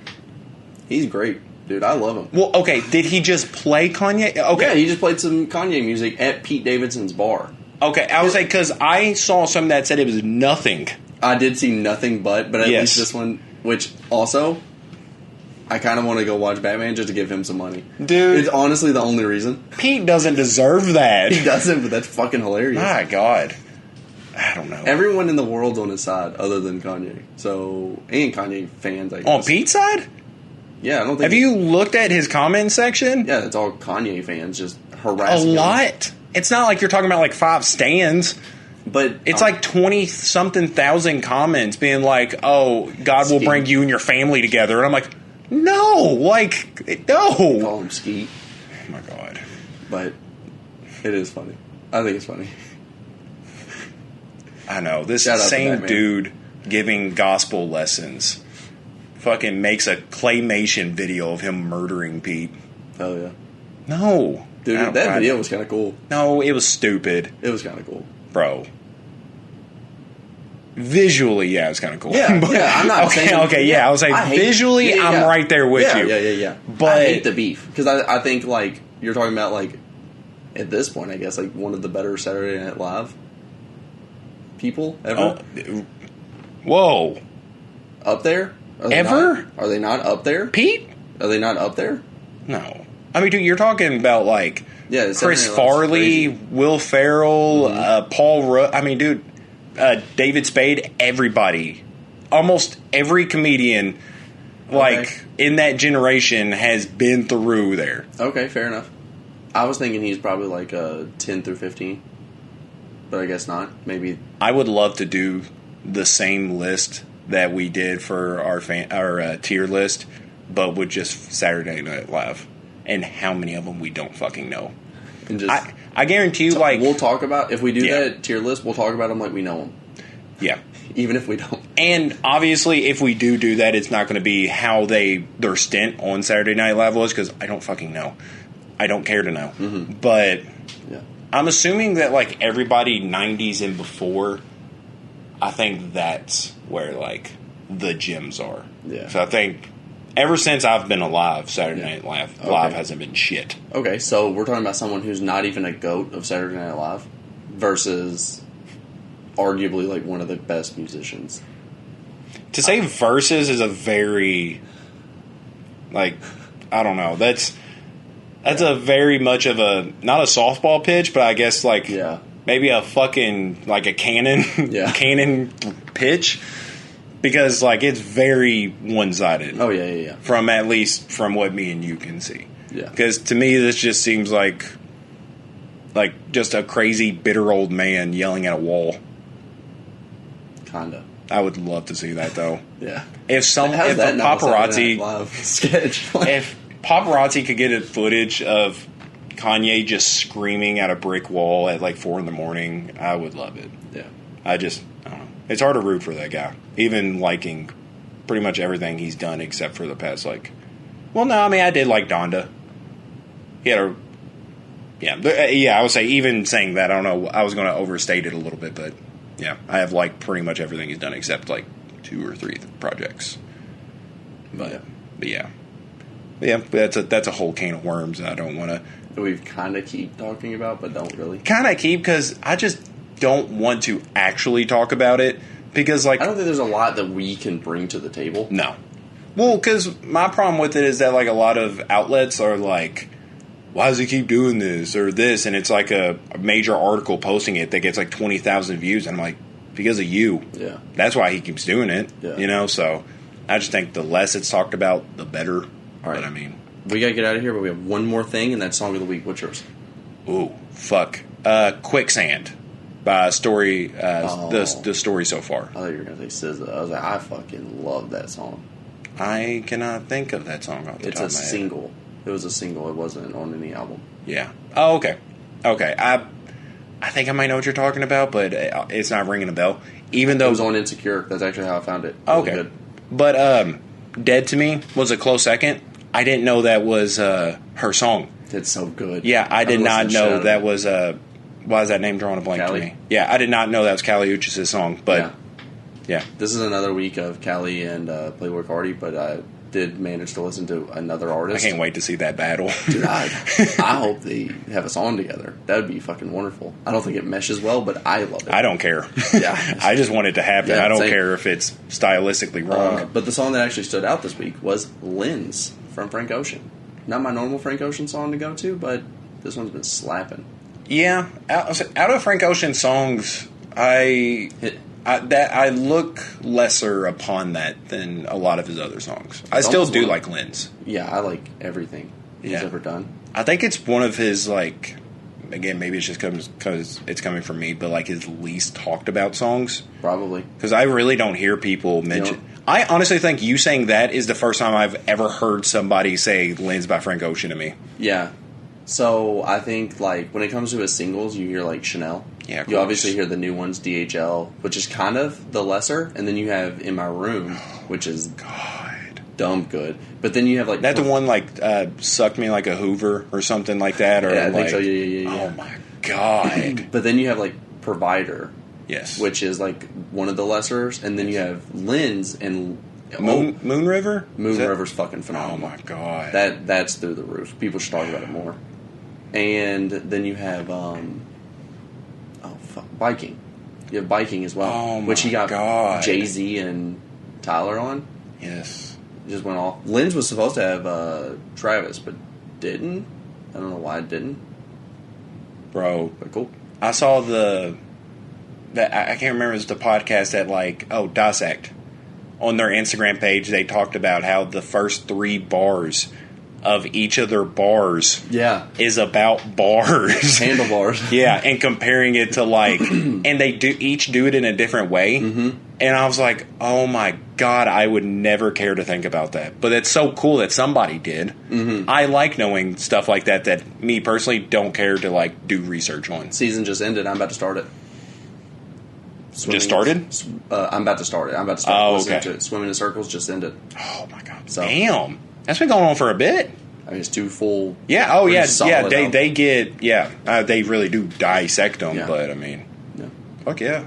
B: He's great, dude. I love him.
C: Well, okay, did he just play Kanye? Okay.
B: Yeah, he just played some Kanye music at Pete Davidson's bar.
C: Okay, I would say, because I saw something that said it was nothing.
B: I did see nothing but at least this one, which also, I kind of want to go watch Batman just to give him some money.
C: Dude.
B: It's honestly the only reason.
C: Pete doesn't deserve that.
B: He doesn't, but that's fucking hilarious.
C: My God. I don't know.
B: Everyone in the world's on his side other than Kanye. So, and Kanye fans, I guess.
C: On Pete's side?
B: Yeah, I don't think...
C: Have you looked at his comment section?
B: Yeah, it's all Kanye fans just harassing him.
C: A lot. It's not like you're talking about like 5 stands.
B: But
C: it's like 20-something thousand comments being like, oh, God will bring you and your family together. And I'm like, no. Like, no.
B: Call him Skeet.
C: Oh, my God.
B: But it is funny. I think it's funny.
C: I know. This same dude giving gospel lessons fucking makes a claymation video of him murdering Pete.
B: Hell yeah.
C: No.
B: Dude, that video was kind of cool.
C: No, it was stupid.
B: It was kind of cool.
C: Bro. Visually, yeah, it was kind of cool.
B: Yeah,
C: but,
B: yeah, I'm not saying...
C: Okay, yeah, I was like, visually, I'm right there with you.
B: Yeah. But I hate the beef. Because I think, like, you're talking about, like, at this point, I guess, like, one of the better Saturday Night Live people ever.
C: Oh, whoa.
B: Up there?
C: Are
B: they not up there?
C: Pete?
B: Are they not up there?
C: No. I mean, dude, you're talking about, like, Chris Farley, Will Ferrell, Paul Rudd. I mean, dude, David Spade, everybody. Almost every comedian, like, in that generation has been through there.
B: Okay, fair enough. I was thinking he's probably, like, 10 through 15. But I guess not. Maybe.
C: I would love to do the same list that we did for our tier list, but with just Saturday Night Live. And how many of them we don't fucking know.
B: And just,
C: I guarantee you, like...
B: We'll talk about... If we do that tier list, we'll talk about them like we know them.
C: Yeah.
B: Even if we don't.
C: And obviously, if we do that, it's not going to be how their stint on Saturday Night Live was, because I don't fucking know. I don't care to know. Mm-hmm. But... Yeah. I'm assuming that, like, everybody 90s and before, I think that's where, like, the gems are.
B: Yeah.
C: So I think ever since I've been alive, Saturday Night Live hasn't been shit.
B: Okay, so we're talking about someone who's not even a GOAT of Saturday Night Live versus arguably, like, one of the best musicians.
C: To say versus is a very, like, I don't know. That's a very much of a, not a softball pitch, but I guess, like, maybe a fucking, like, a cannon, cannon pitch. Because, like, it's very one-sided.
B: Oh, yeah.
C: From, at least, from what me and you can see.
B: Yeah.
C: Because, to me, this just seems like just a crazy, bitter old man yelling at a wall.
B: Kinda.
C: I would love to see that, though.
B: Yeah.
C: If a paparazzi...
B: Live sketch.
C: If paparazzi could get a footage of Kanye just screaming at a brick wall at like 4 a.m, I would love it.
B: Yeah.
C: I don't know. It's hard to root for that guy. Even liking pretty much everything he's done except for the past, like... Well, no, I mean, I did like Donda. He had a... Yeah, I would say, even saying that, I don't know, I was going to overstate it a little bit, but yeah, I have liked pretty much everything he's done except like 2 or 3 projects. But yeah, that's a whole can of worms that I don't want to...
B: We've kind of keep talking about, but don't really.
C: Kind of keep, because I just don't want to actually talk about it, because, like...
B: I don't think there's a lot that we can bring to the table.
C: No. Well, because my problem with it is that, like, a lot of outlets are like, why does he keep doing this or this? And it's like a major article posting it that gets like 20,000 views. And I'm like, because of you.
B: Yeah.
C: That's why he keeps doing it.
B: Yeah.
C: You know, so I just think the less it's talked about, the better.
B: All right.
C: But I mean,
B: we got to get out of here, but we have one more thing, and that's Song of the Week. What's yours?
C: Ooh, fuck. Quicksand by Story, the story so far.
B: I thought you were going to say SZA. I was like, I fucking love that song.
C: I cannot think of that song off the top of my head.
B: It's a single. It was a single. It wasn't on any album.
C: Yeah. Oh, okay. Okay. I think I might know what you're talking about, but it's not ringing a bell. Even though
B: it was on Insecure. That's actually how I found it.
C: Okay. Good. But Dead to Me was a close second. I didn't know that was her song.
B: It's so good.
C: Yeah, I did not know that was why is that name drawing a blank
B: Callie?
C: to me? Yeah, I did not know that was Callie Uchis' song, but yeah.
B: This is another week of Callie and Playboy Cardi, but I did manage to listen to another artist.
C: I can't wait to see that battle.
B: Dude, I hope they have a song together. That would be fucking wonderful. I don't think it meshes well, but I love it.
C: I don't care.
B: Yeah.
C: I just want it to happen.
B: Yeah,
C: I don't
B: same.
C: care if it's stylistically wrong.
B: But the song that actually stood out this week was Lens from Frank Ocean. Not my normal Frank Ocean song to go to, but this one's been slapping.
C: Yeah, out of Frank Ocean songs, I look lesser upon that than a lot of his other songs. I still do like Lens.
B: Yeah, I like everything he's ever done.
C: I think it's one of his, like, again, maybe it's just because it's coming from me, but like his least talked about songs.
B: Probably.
C: Because I really don't hear people mention. I honestly think you saying that is the first time I've ever heard somebody say Lens by Frank Ocean to me.
B: Yeah. So I think, like, when it comes to his singles, you hear, like, Chanel.
C: Yeah,
B: you obviously hear the new ones, DHL, which is kind of the lesser. And then you have In My Room, which is dumb good. But then you have, like...
C: That the one, like, Sucked Me Like a Hoover or something like that? Or
B: yeah, I think
C: like,
B: so. Yeah.
C: Oh, my God.
B: But then you have, like, Provider.
C: Yes.
B: Which is, like, one of the lessers. And then you have Lens and...
C: Moon River?
B: Moon River's fucking phenomenal.
C: Oh, my God.
B: That's through the roof. People should talk about it more. And then you have... Biking. You have Biking as well.
C: Oh, my
B: which he got
C: God.
B: Jay-Z and Tyler on.
C: Yes.
B: Just went off. Lens was supposed to have Travis, but didn't. I don't know why it didn't.
C: Bro.
B: But cool.
C: I saw I can't remember, it was the podcast that, like, Dissect. On their Instagram page, they talked about how the first 3 bars of each of their bars is about bars.
B: Handlebars.
C: Yeah, and comparing it to, like, and they each do it in a different way. Mm-hmm. And I was like, oh my God, I would never care to think about that. But it's so cool that somebody did. Mm-hmm. I like knowing stuff like that me personally don't care to, like, do research on.
B: Season just ended. I'm about to start it.
C: Just started?
B: I'm about to start it. I'm about to start listening to it. Swimming in Circles just ended.
C: Oh my God. So, damn. That's been going on for a bit.
B: I mean, it's 2 full.
C: Yeah. Oh, yeah. Yeah. They get. Yeah. They really do dissect them. Yeah. But I mean, fuck yeah.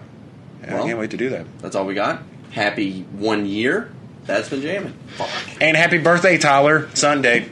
C: Well, I can't wait to do that.
B: That's all we got. Happy 1 year. That's been Jammin. Fuck.
C: And happy birthday, Tyler. Sunday.